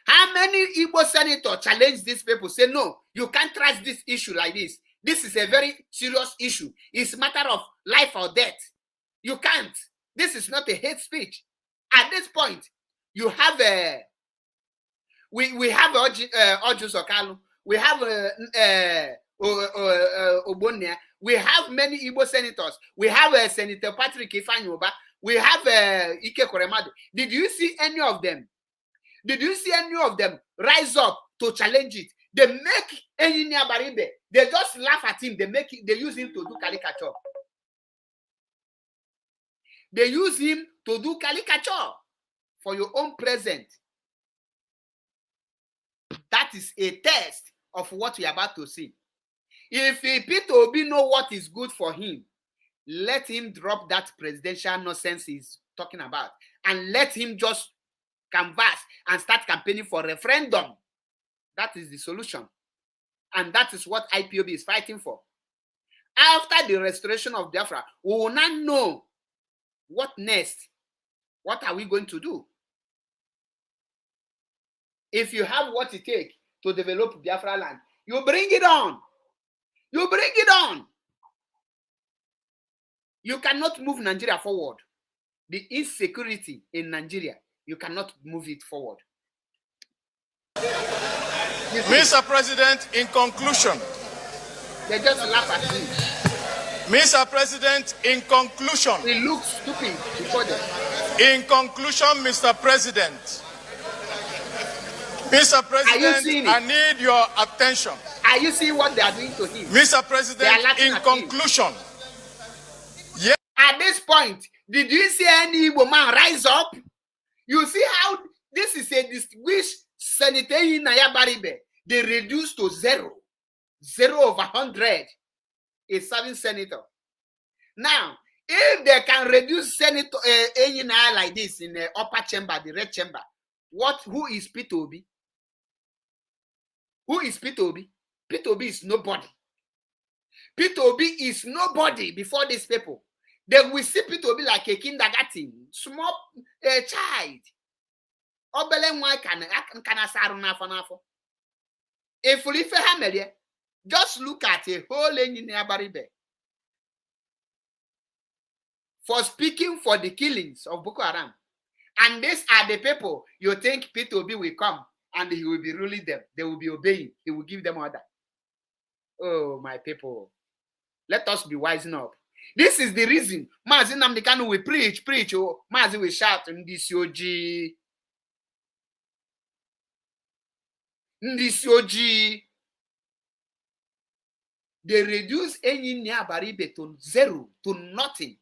how many Igbo senators challenge these people? Say, no, you can't trust this issue like this. This is a very serious issue. It's a matter of life or death. You can't. This is not a hate speech. At this point, you have a we have Ojus Okalu, we have Obonia, we have many Igbo senators, we have Senator Patrick Ifanyoba, we have Ike Koremadu. Did you see any of them? Did you see any of them rise up to challenge it? They make Engineer Baribe. They just laugh at him. They use him to do caricature. They use him to do caricature for your own present. That is a test of what we are about to see. If Peter Obi know what is good for him, let him drop that presidential nonsense he's talking about and let him just canvass and start campaigning for referendum. That is the solution. And that is what IPOB is fighting for. After the restoration of Biafra, we will not know what next. What are we going to do? If you have what it takes to develop Biafra land, you bring it on. You bring it on. You cannot move Nigeria forward. The insecurity in Nigeria, you cannot move it forward. Mr. President, in conclusion. They just laugh at me. Mr. President, in conclusion. It looks stupid before them. In conclusion, Mr. President. Mr. President, I need your attention. Are you seeing what they are doing to him? Mr. President, in conclusion. Yes. At this point, did you see any woman rise up? You see how this is a distinguished senator in Baribe. They reduced to 0. 0 over 100 is serving senator. Now, if they can reduce senator like this in the upper chamber, the red chamber, who is Peter Obi? Who is Peter Obi? Peter Obi is nobody. Peter Obi is nobody before these people. They will see Peter Obi like a kindergarten, small child. If just look at a whole engineer Baribe for speaking for the killings of Boko Haram. And these are the people you think Peter Obi will come and he will be ruling them. They will be obeying. He will give them order. Oh, my people. Let us be wising up. This is the reason Mazi Nnamdi Kanu will preach. Oh, Mazi will shout in this Yoji. They reduce Engineer Baribe to 0, to nothing.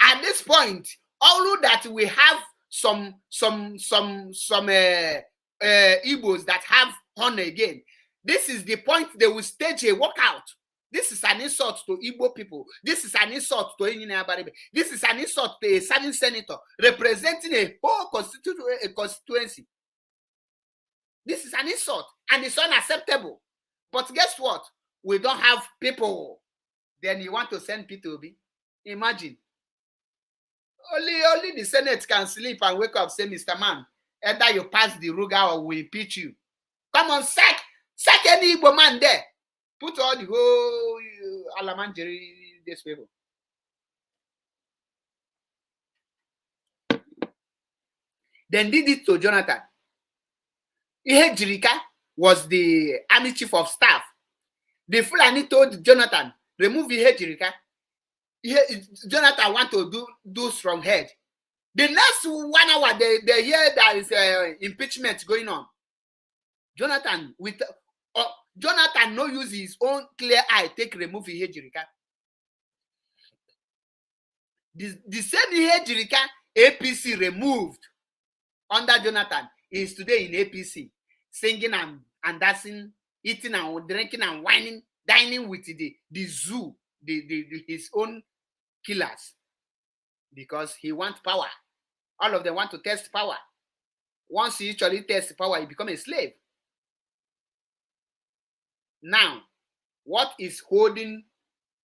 At this point, although that we have some Igbos that have honor again. This is the point they will stage a walkout. This is an insult to Igbo people. This is an insult to Enyinabaribe. This is an insult to a certain senator representing a whole constituency. This is an insult and it's unacceptable. But guess what? We don't have people. Then you want to send P2B? Imagine. Only the Senate can sleep and wake up, say, Mr. Man, either you pass the Ruga or we impeach you. Come on, sack any Igbo man there. Put all the whole Alamanjeri, these people. Then did it to Jonathan. Ihe Jirika was the army chief of staff. The Fulani told Jonathan, remove Ihe Jirika. Jonathan want to do strong head. The next 1 hour, they hear there is impeachment going on. Jonathan no use his own clear eye take remove Ihe Jirika. The same Ihe Jirika APC removed under Jonathan is today in APC, singing and dancing, eating and drinking and whining, dining with the zoo, his own killers, because he wants power. All of them want to test power. Once he actually tests power, he becomes a slave. Now, what is holding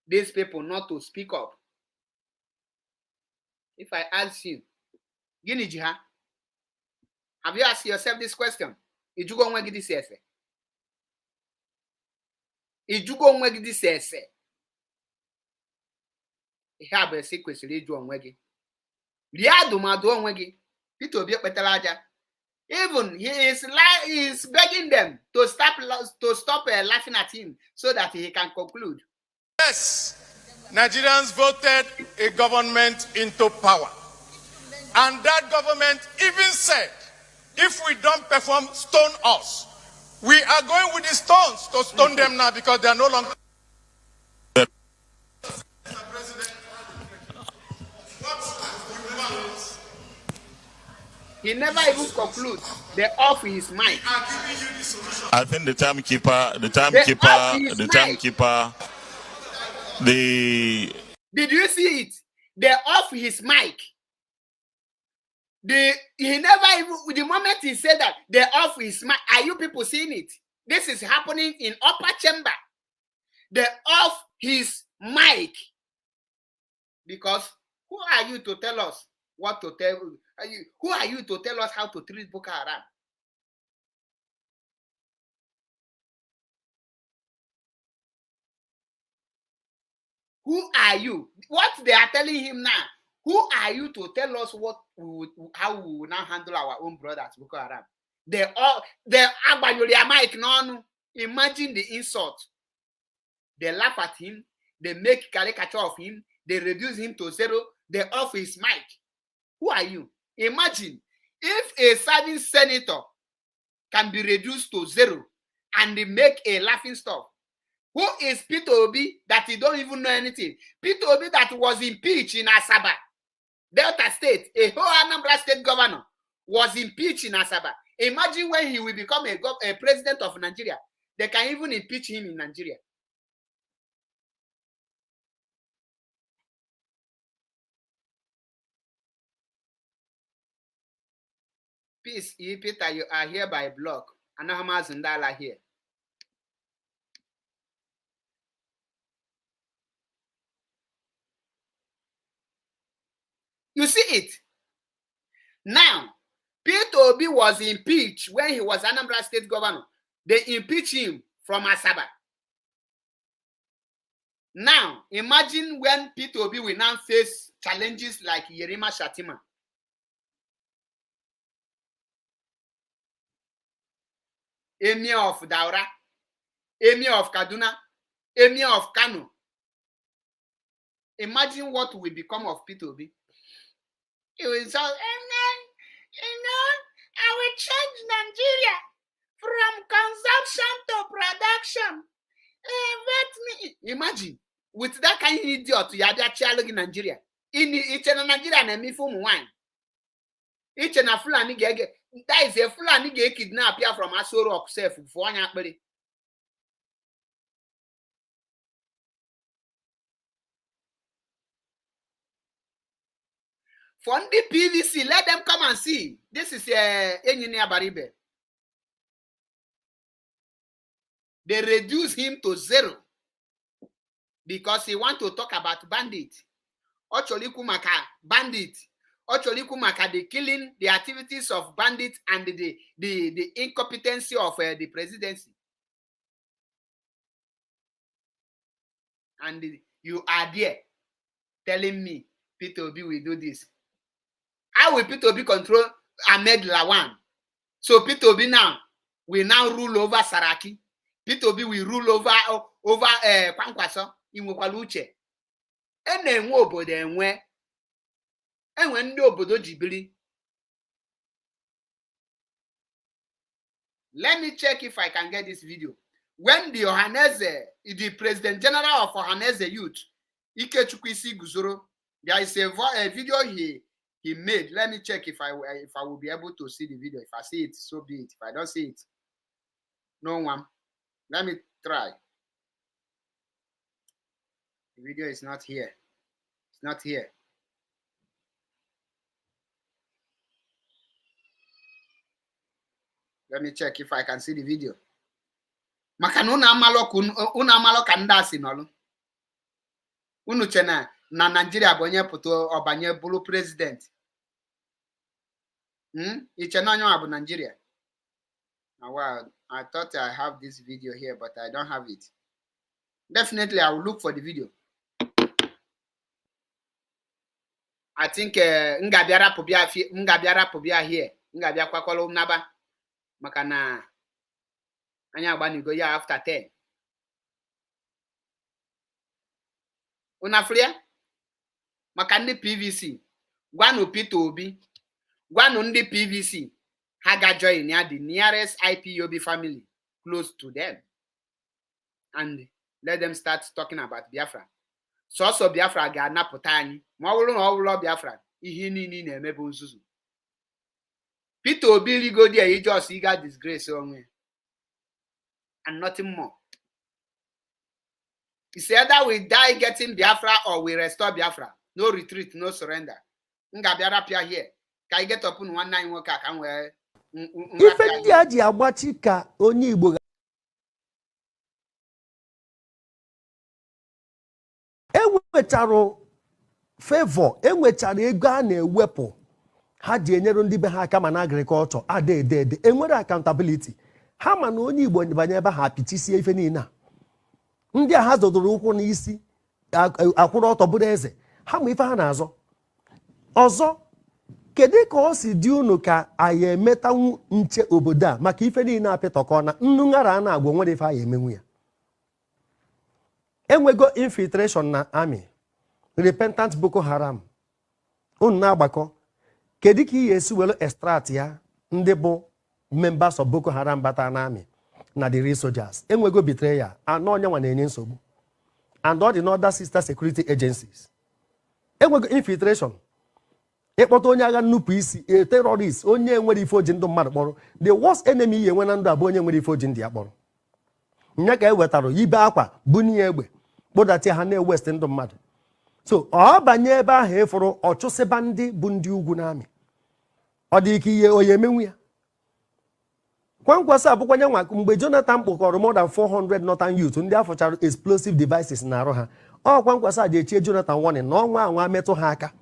these people not to speak up? If I ask you, Gini Jiha, have you asked yourself this question? Ijugo onwegi this ese. Ijugo onwegi this ese. Ihe a bụ esi kwesịrị ịjụ onwe gị. Rie adụmadụ onwe gị. Peter Obi ekpetara aja. Even he is begging them to stop laughing at him so that he can conclude. Yes, Nigerians voted a government into power. And that government even said, if we don't perform, stone us. We are going with the stones to stone them now because they are no longer. He never even concludes. They're off his mic. I think the timekeeper. Did you see it? They're off his mic. He never even, the moment he said that, they're off his mic. Are you people seeing it? This is happening in upper chamber. They're off his mic. Because who are you to tell us what to tell? Who are you to tell us how to treat Boko Haram? Who are you? What they are telling him now? Who are you to tell us how we will now handle our own brothers, Boko Haram? They're imagine the insult. They laugh at him. They make caricature of him. They reduce him to zero. They off his mic. Who are you? Imagine if a serving senator can be reduced to zero and they make a laughing stock. Who is Peter Obi that he don't even know anything? Peter Obi that was impeached in Asaba, Delta State, a whole Anambra State governor was impeached in Asaba. Imagine when he will become a president of Nigeria. They can even impeach him in Nigeria. Peace, Peter, you are here by block. Anahama Zindala here. You see it? Now, Peter Obi was impeached when he was Anambra State governor. They impeached him from Asaba. Now, imagine when Peter Obi will now face challenges like Yerima Shatima. Emir of Daura, Emir of Kaduna, Emir of Kano. Imagine what will become of Peter Obi. It was all, and then, I will change Nigeria from consumption to production. Let me imagine with that kind of idiot you are actually in Nigeria. In Nigeria, and me from wine. Each and a Fulani gege. That is a Fulani get kidnapped here from Aso Rock self for one akpere. For the PVC, let them come and see. This is engineer Baribe. They reduce him to 0 because he want to talk about bandit. Ocholi Kumaka, bandit. Ocholi Kumaka, the killing, the activities of bandits and the incompetency of the presidency. And you are there telling me Peter Obi will do this. How will Peter Obi control Ahmed Lawan? So Peter Obi now will now rule over Saraki. Peter Obi will rule over Kwankwaso Inwekwaluche. Enwe obodo enwe ndị obodo jibiri. Let me check if I can get this video. When the Ohaneze, the President General of Ohaneze Youth, Ikechukwu Isi Guzoro, there is a video he made. Let me check if I will be able to see the video. If I see it, so be it. If I don't see it, no one. Let me try. The video is not here. It's not here. Let me check if I can see the video. Makana una amalo kanda sinolu. Unu chena na Nigeria bonye puto obanye bulu president. Ichena nyo abu Nigeria. Now, wow, I thought I have this video here, but I don't have it. Definitely, I will look for the video. I think ngabiara pobia here. Ngabia kwakwalo naba. Makana anya gbani go ya after 10. Una fria? Makandi PVC. Gwanu Peter Obi. Gwanu ndi PVC. Haga join near the nearest IPOB family close to them. And let them start talking about Biafra. So Biafra ga na putani. Mawulu na owulo Biafra. Ihe nini na emebe nzuzu. Peter Obi ligo there, he just got disgrace onwe. And nothing more. He said that we die getting Biafra or we restore Biafra. No retreat, no surrender. Nga biara pia here. Can I get up in 19 work can wear? Ife ndị a ji agbachi ka onye Igbo enwechara favor, enwechara ego a na-ewepụ ha ji enyere ndị be ha aka ma na agriculture adedede enwere accountability ha ma na onye Igbo banye ebe ha apịchisie ife niile ndị a ha zọdoro ụkwụ n'isi akwụrụ ọtọ bụrụ eze ha ma ife ha na-azọ ọzọ. Kedu ka o si dị unu ka anyị emetanwu nche obodo a maka ife niile apịtọkọ na nnu ṅara a na-agwọ nwere ife anyị emenwu ya? Enwego infiltration na army, repentant Boko Haram, unu na-agbakọ. Kedu ka ihe esi welu extract ya ndị bụ members of Boko Haram bata na army na the real soldiers? Enwego betrayal, anọ onye nwa na-enye nsogbu, and all the other sister security agencies. Enwego infiltration, ịkpọta onye agha nnupụ isi, a terrorist, onye nwere ife oji ndụ mmadụ kpọrọ. The worst enemy ihe nwe na ndụ abụ onye nwere ife oji ndị ya kpọrọ. Nya ka ewetara yibe akwa bunye egbe kpọdati ha na-ewest ndụ mmadụ. So ọ banye ebe ahụ ịfụrụ ọchụsịba ndị bụ ndị ugwu n'amị. Ọ dị ike ihe onye emenwu ya. Kwankwasị abụkwanye nwa mgbe Jonathan kpọkọrọ more than 400 northern youth ndị afọchara explosive devices na-arụ ha. Ọ Kwankwasị ji echie Jonathan warning na ọnwa anwa metụ ha aka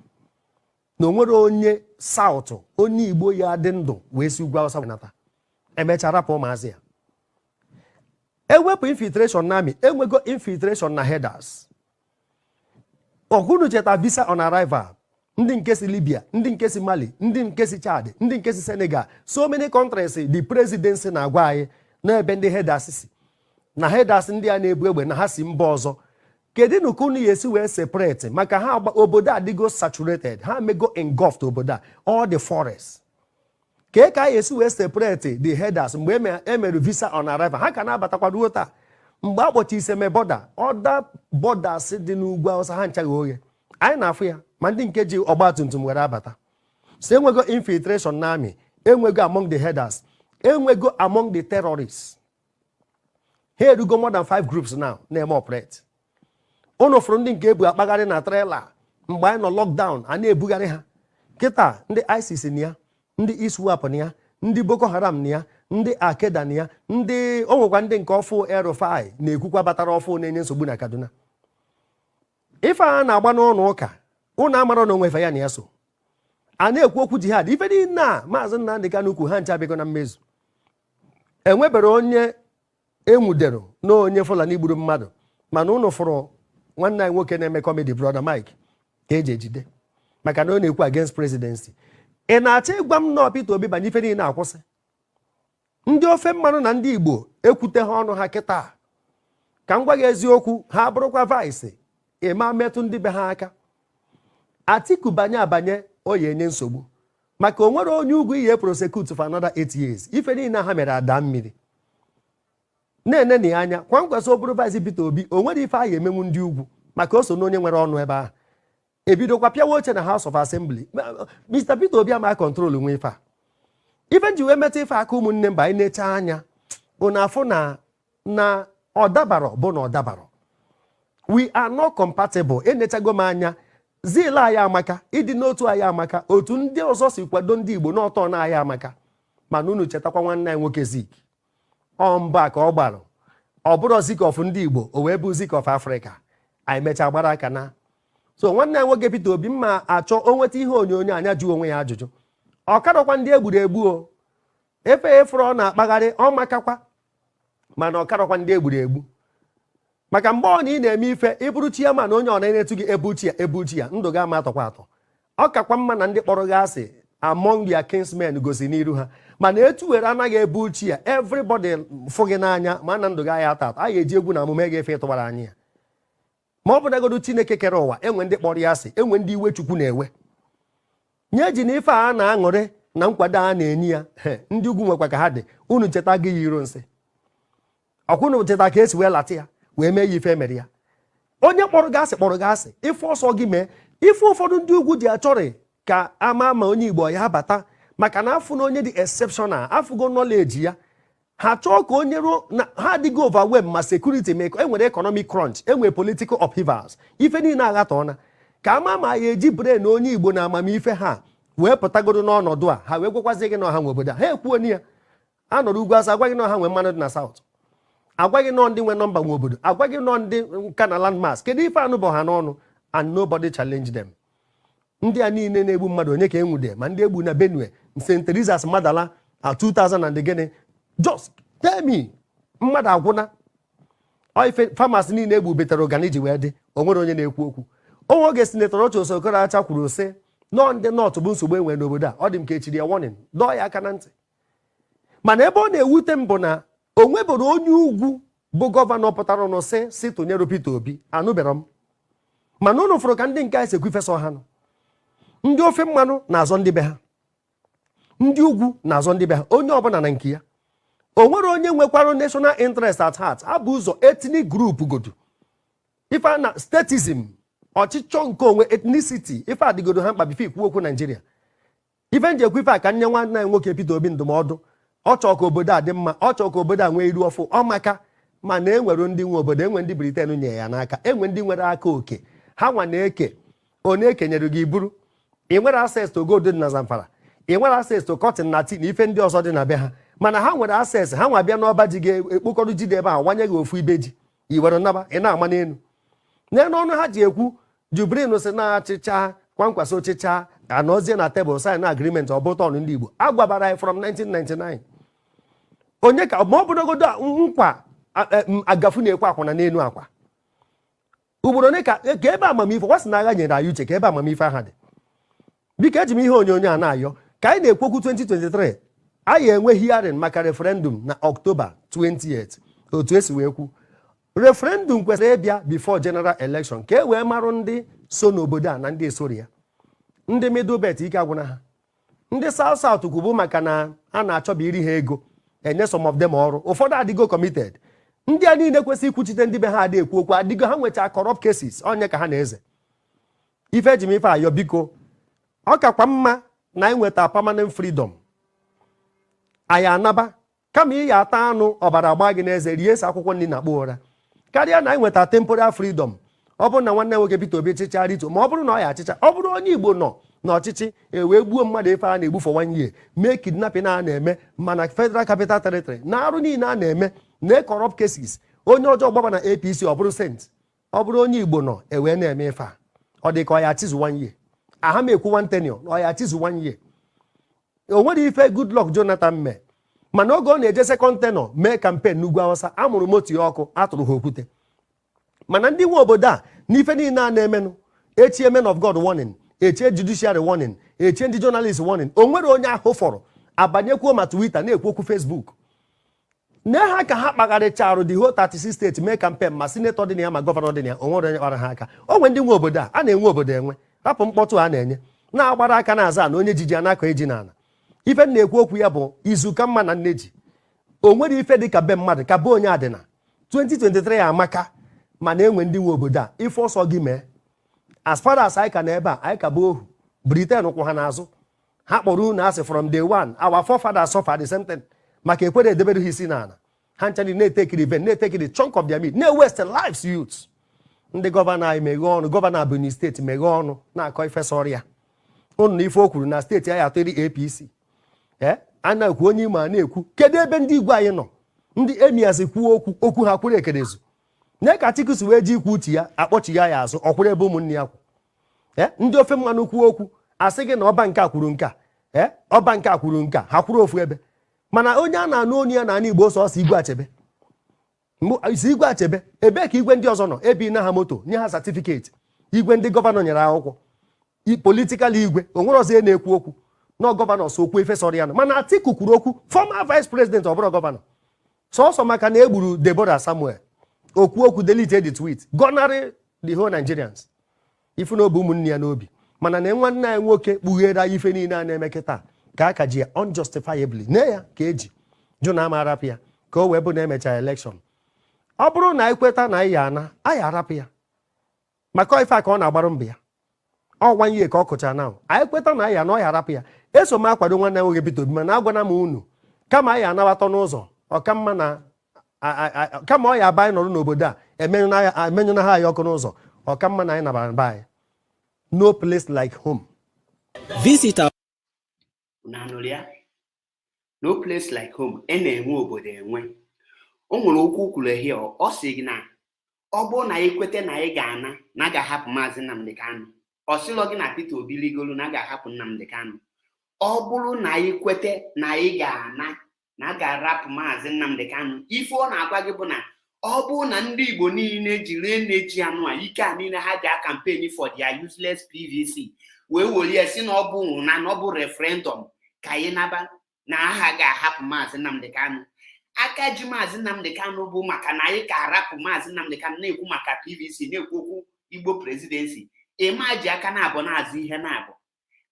na onwere onye South onye Igbo ya dị ndụ wee si ugwu Awụsa nata. Emechara rapụ ụmụazị ya. Ewepụ infiltration na amị, enwego infiltration na headers. Ọgụnụ cheta visa on arrival. Ndị nke si Libya, ndị nke si Mali, ndị nke si Chad, ndị nke si Senegal. So many countries the presidency na-agwa anyị n'ebe ndị headers si. Na headers ndị a na-ebu egbe na ha si mba ọzọ. Kedu na unu ya esi wee separate maka ha obodo adịgo saturated, ha mego engulfed obodo a, all the forest. Ka ka esi wee separate the headers mgbe emere visa on arrival, ha ka na-abatakwa ruo taa. Mgbe akpọchi Iseme border, other borders dị n'ugwu Awụsa ha nchaghị oghe. Anyị na-afụ ya ma ndị nke ji ọgba tumtum were abata. So enwego infiltration na amị, enwego among the headers, enwego among the terrorists. Here you go more than 5 groups now na-eme operate. Unu fụrụ ndị nke ebu akpagharị na trailer mgbe anyị nọ lockdown a na-ebugharị ha. Kịta ndị ISIS na ya, ndị ISWAP na ya, ndị Boko Haram na ya, ndị Al-Qaeda na ya, ndị o nwekwa ndị nke ọfụ Erufai na-ekwukwa batara ọfụ na-enye nsogbu na Kaduna. Ife a na-agba n'ụlọ ụka unu amara na onwefe ya na ya so. A na-ekwu okwu jihad ife niile a Maazị Nnamdi Kanu ukwu ha ncha bịgo na mmezu. Enwebere onye enwudero na onye Fulani gburu mmadụ mana unu fụrụ nwanne anyị nwoke na-eme comedy brother Mike ka eji ejide maka na ọ na-ekwu against presidency. Ị na-achọ ịgwa m na Peter Obi banye ife niile akwụsị? Ndị ofe mmanụ na ndị Igbo ekwute ha ọnụ ha kịta. Ka m gwa gị eziokwu, ha bụrụkwa vice ịma metụ ndị be ha aka. Atiku banye abanye o ya enye nsogbu maka o nwere onye ugwu ihe prosecute for another 8 years. Ife niile ha mere ada mmiri. Na-ene na anya kwa nkwesị oburu vice Peter Obi o nwere ife a ya emenwu ndị ugwu maka o so na onye nwere ọnụ ebe ahụ. Ebidokwa pịawa oche na House of Assembly. Mr. Peter Obi ama control nwe ife a. Ife nji wee metụ ife aka ụmụnne mba anyị na-eche anya unu afụ na ọdabaro bụ na ọdabaro. We are not compatible. Enechago m anya zila anyị amaka, ịdị n'otu anyị amaka, otu ndị ọzọ si kwado ndị Igbo n'ọtọ na anyị amaka. Mana unu chetakwa nwanne anyị nwoke Zik. Ọ mba ka ọ gbarụ. Ọ bụrụ Zik of ndị Igbo, o wee bụ Zik of Africa. Anyị mechaa gbara aka na. So nwanne anyị nwoke Peter Obi mma achọ o nweta ihe onyonyo anya jụọ onwe ya ajụjụ. Ọ karọkwa ndị egburu egbu o. Efe efere ọ na-akpagharị ọ makakwa. Mana ọ karọkwa ndị egburu egbu. Maka mgbe ọ na ị na-eme ife ịbụrụ chi ya ma na onye ọ na-enetu gị ebuchi ya ndụ ga ama atọkwa atọ. Ọ kakwa mma na ndị kpọrọ gị asị among their kinsmen gosi n'iru ha. Mana etu were anaghị ebuchi ya everybody fụ gị n'anya ma na ndụ ga ya atọ atọ. A ga-eji egwu na omume ga-efe ịtụbara anyị ya. Ma ọ bụ nagodu Chineke kere ụwa enwe ndị kpọrọ ya asị, enwe ndị iwe Chukwu na-ewe. Nye ji na ife a na-aṅụrị na nkwado a na-enye ya ndị ugwu nwekwa ka ha dị. Unu cheta gị ya iro nsị. Ọkwụnụ cheta ka esi wee lata ya wee mee ya ife mere ya. Onye kpọrọ gị asị ife ọsọ gị mee. Ife ụfọdụ ndị ugwu ji achọrị ka ama onye Igbo ya bata maka na afụ na onye dị exceptional afụgo knowledge ya. Ha chọọ ka onye ruo na ha adịghị overwhelm ma security mee enwere economic crunch, enwere political upheavals, ife niile aghatọọna ka ama ma ya eji brain onye Igbo na amamife ha wee pụtagodo n'ọnọdụ a ha wee gwekwazi gị na ọha nwe obodo ha ekwuo na ya anọrọ ugwu asa agwa gị na ọha nwe mmanụ dị na South, agwa gị nọ ndị nwe nọmba nwe obodo, agwa gị nọ ndị nka na landmass. Kedu ife anụ bụ ha n'ọnụ and nobody challenge them. Ndị a niile na-egbu mmadụ onye ka enwude ma ndị egbu na Benue, St. Teresa's Madala 2000 and gịnị. Just tell me mmadụ agwụna ife farmers niile egbu betere organiji wee dị o nwere onye na-ekwu okwu. Onwe oge Senator Rochas Okorocha kwuru sị nọ ndị North bụ nsogbu enwe n'obodo a. Ọ dị m ka echiri ya warning dọọ ya aka na ntị. Mana ebe ọ na-ewute m bụ na o nwebere onye ugwu bụ gọvanọ pụtara ọnụ si tụnyere Peter Obi anụbere m. Mana ụnụ fụrụ ka ndị nke anyị sekwu ifesa ọha nọ. Ndị ofe mmanụ na-azọ ndị be ha, ndị ugwu na-azọ ndị be ha, onye ọbụla na nke ya. O nwere onye nwekwara national interest at heart. Abụ ụzọ ethnic group godu ife na statism, ọchịchọ nke onwe, ethnicity, ife adịgodo ha mkpa bife ikwu okwu Nigeria. Ife nji ekwu ife a ka nye nwanne anyị nwoke Peter Obi ndụmọdụ. Ọ chọọ ka obodo a dị mma, ọ chọọ ka obodo a nwee iru ọfụ ọmaka. Mana enwere ndị nwe obodo, enwe ndị Britain nye ya n'aka, enwe ndị nwere aka oke ha nwa na-eke onye ekenyere gị iburu. Ị nwere access to gold dị na Zamfara, ị nwere access to cotton na tea na ife ndị ọzọ dị na be ha. Mana ha nwere access, ha nwa bịa n'ọba ji ga-ekpokọrọ ji dị ebe a wanye gị ofu ibe ji i were naba ị na-ama n'elu. N'elu ọnụ ha ji ekwu Jubrin si na-achịcha kwankwasị ọchịcha anọzie na tebụl sign agreement ọ bụ tọnụ ndị Igbo agwabara anyị from 1999. Onye ka ma ọ bụrụgodo nkwa agafu na-ekwe akwụna n'elu akwa ugboro ole ka ebe amamife wasị na agha nyere anyị uche ka ebe amamife aha dị. Biko eji m ihe onyonyo a na-ayọ ka anyị na-ekwokwu 2023 anyị enwe hearing maka referendum na October 28 otu esi wee kwu referendum kwesịrị ịbịa before general election ka e wee marụ ndị so n'obodo a na ndị esori ya. Ndị middle belt ike agwụna ha, ndị South South kwubu maka na a na-achọba iri ha ego enye some of them ọrụ, ụfọdụ adịgo committed. Ndị a niile kwesịrị ikwuchite ndị be ha adị ekwu okwu adịgo ha nweta corrupt cases onye ka ha na-eze. Ife eji m ife ayọ biko ọ kakwa mma na anyị nweta permanent freedom anyị anaba kama ị ya ata anụ ọbara agba gị n'eze rie ese akwụkwọ nri na-akpụ ụra karịa na anyị nweta temporal freedom. Ọ bụrụ na nwanne nwoke Peter Obi chịcha rito, ma ọ bụrụ na ọ ya achịcha, ọ bụrụ onye Igbo nọ n'ọchịchị wee gbuo mmadụ efe a na-egbu for 1 year, mee kidnapping a na-eme mana Federal Capital Territory na arụ niile a na-eme na corrupt cases, onye ọjọọ gbaba na APC ọ bụrụ sent, ọ bụrụ onye Igbo nọ ewee na-eme ife a, ọ dị ka ọ ya chizu 1 year. Aha m ekwu 1 tenure, ọ ya chizu 1 year. O nwere ife Goodluck Jonathan mee, mana oge ọ na-eje second tenure mee campaign n'Ugwu Awụsa, amụrụ moto ya ọkụ, atụrụ ha okwute. Mana ndị nwe obodo a n'ife niile a na-emenụ, echie men of God warning, echie judiciary warning, echie ndị journalist warning, o nwere onye ahụ fọrọ abanyekwuo ma Twitter na-ekwu okwu Facebook. Na ha ka ha kpagharịcharụ the whole 36 steeti mee campaign, ma senator dị na ya ma gọvanọ dị na ya, o nwere onye kpara ha aka. O nwere ndị nwe obodo a na-enwe obodo enwe, rapụ mkpọtụ a na-enye na-agbara aka na-aza na onye jiji anakọ eji n'ala. Ife na-ekwu okwu ya bụ izu ka mma na nneji. O nwere ife dị ka be mmadụ ka be onye adịna. 2023 amaka, mana enwe ndị nwe obodo a ife ọsọ gị mee. As far as anyị ka na ebe a, anyị ka bụ ohu. Britain kwụ ha n'azụ, ha kpọrọ unu asị from day one, our forefathers suffered the same thing maka ekwere edebere ha isi n'ala. Ha nchani na-eteki revenge, na-eteki the chunk of their meat, na-ewest lives youths. Ndị gọvanọ anyị meghe ọnụ, gọvanọ Abuni steeti meghe ọnụ na-akọ ife sọrọ unu na ife o kwuru na steeti anyị atụri APC. A na-ekwu onye Imo a na-ekwu kedu ebe ndị igwe anyị nọ, ndị emias kwuo okwu ha kwuru ekerezu. Nye ka Atiku si wee ji ikwu uche ya akpọchi ya azụ, ọ kwụrụ ebe ụmụnne ya kwụ. Ndị ofe mmanụ kwuo okwu asị gị na ọba nke a kwuru nka, ọba nke a kwuru nka, ha kwuru ofu ebe. Mana onye a na-anụ onu ya na ana Igbo sọsọ Igwe Achebe, isi Igwe Achebe ebe ka igwe ndị ọzọ nọ, ebi na ha moto nye ha certificate, igwe ndị gọvanọ nyere akwụkwọ, politikal igwe o nwere ọzọ na-ekwu okwu na gọvanọ so okwu efe sọrọ ya nọ. Mana Atiku kwuru okwu, former vice president ọ bụrụ gọvanọ, sọsọ maka na egburu Deborah Samuel, okwu delete the tweet, gọnarị the whole Nigerians. Ife na obi ụmụnne ya n'obi, mana na nwanne anyị nwoke kpughere ife niile a na-eme kịta ka aka ji ya unjustifiably ne ya ka eji jụ na ama arapụ ya ka o wee bụ na emecha election. Ọ bụrụ na anyị kweta na anyị ana, anyị arapụ ya maka ife a ka ọ na-agbarụ mbụ ya. Ọ 1 year ka ọ kụcha na anyị kweta na anyị ana, ọ ya arapụ ya. Eso m akwado nwanne nwoke Peter Obi, mana agwana m unu kama anyị anawata n'ụzọ ọkamma na kama ọ ya aba anyị nọrọ n'obodo a emenyụna ha anyị ọkụ n'ụzọ, ọkamma na anyị nabara be anyị. No place like home. Visit our no place like home. Na-enwe obodo enwe. O nwere okwu kwuru ehi ọ sị gị na ọ bụrụ na anyị kwete na anyị ga-ana na a ga-ahapụ Maazị Nnamdi Kanu. Ọ sịlọ gị na Peter Obi ligolu na a ga-ahapụ Nnamdi Kanu. Ọ bụrụ na anyị kwete na anyị ga-ana na a ga-arapụ Maazị Nnamdi Kanu, ife ọ na-agwa gị bụ na ọ bụrụ na ndị Igbo niile jiri na-eji anụ a ike a niile ha ji campaign for their useless PVC wee welie si na ọ bụ na ọ bụ referendum ka anyị naba na aha ga-ahapụ Maazị Nnamdi Kanu. Aka ji Maazị Nnamdi Kanu bụ maka na anyị ka arapụ Maazị Nnamdi Kanu na-ekwu maka PVC, na-ekwu okwu Igbo presidency. Ịma ji aka na-abụ na-azụ ihe na-abụ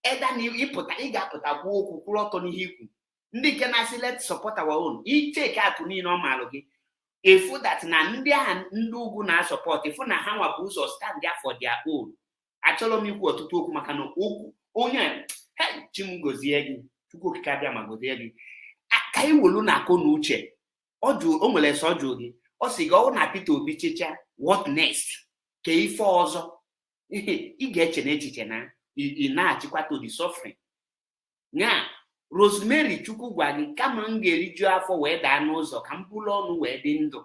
eda na ịpụta, ị ga-apụta kwuo okwu kwụrụ ọtọ n'ihe ikwu. Ndị nke na-asị let's support our own, icheke atụ niile ọ maalụ gị efu that na ndị agha ndị ugwu na-asọpọt efu na ha nwa bụ ụzọ stand there for their own. Achọrọ m ikwu ọtụtụ okwu maka na okwu onye chi m gozie gị, Chukwu okike abịa ma gozie gị. Ka anyị welu na akọ na uche, o nwere sọ jụ gị, ọ sị gị ọ na Peter Obi chicha, what next? Ka ife ọzọ ị ga-eche n'echiche na ị na-achịkwa to the suffering. Nya Rosemary Chukwu gwa gị kama m ga-eriju afọ wee daa n'ụzọ ka m bụrụ ọnụ wee dị ndụ.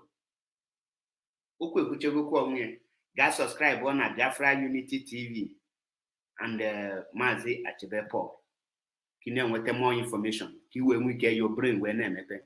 Okwu ekwuchegokwu onwe ya. Gaa subscribe na Biafra Unity TV and Maazị Achebe Paul ka ị na-enweta more information ka i wee nwee ike your brain wee na-emepe.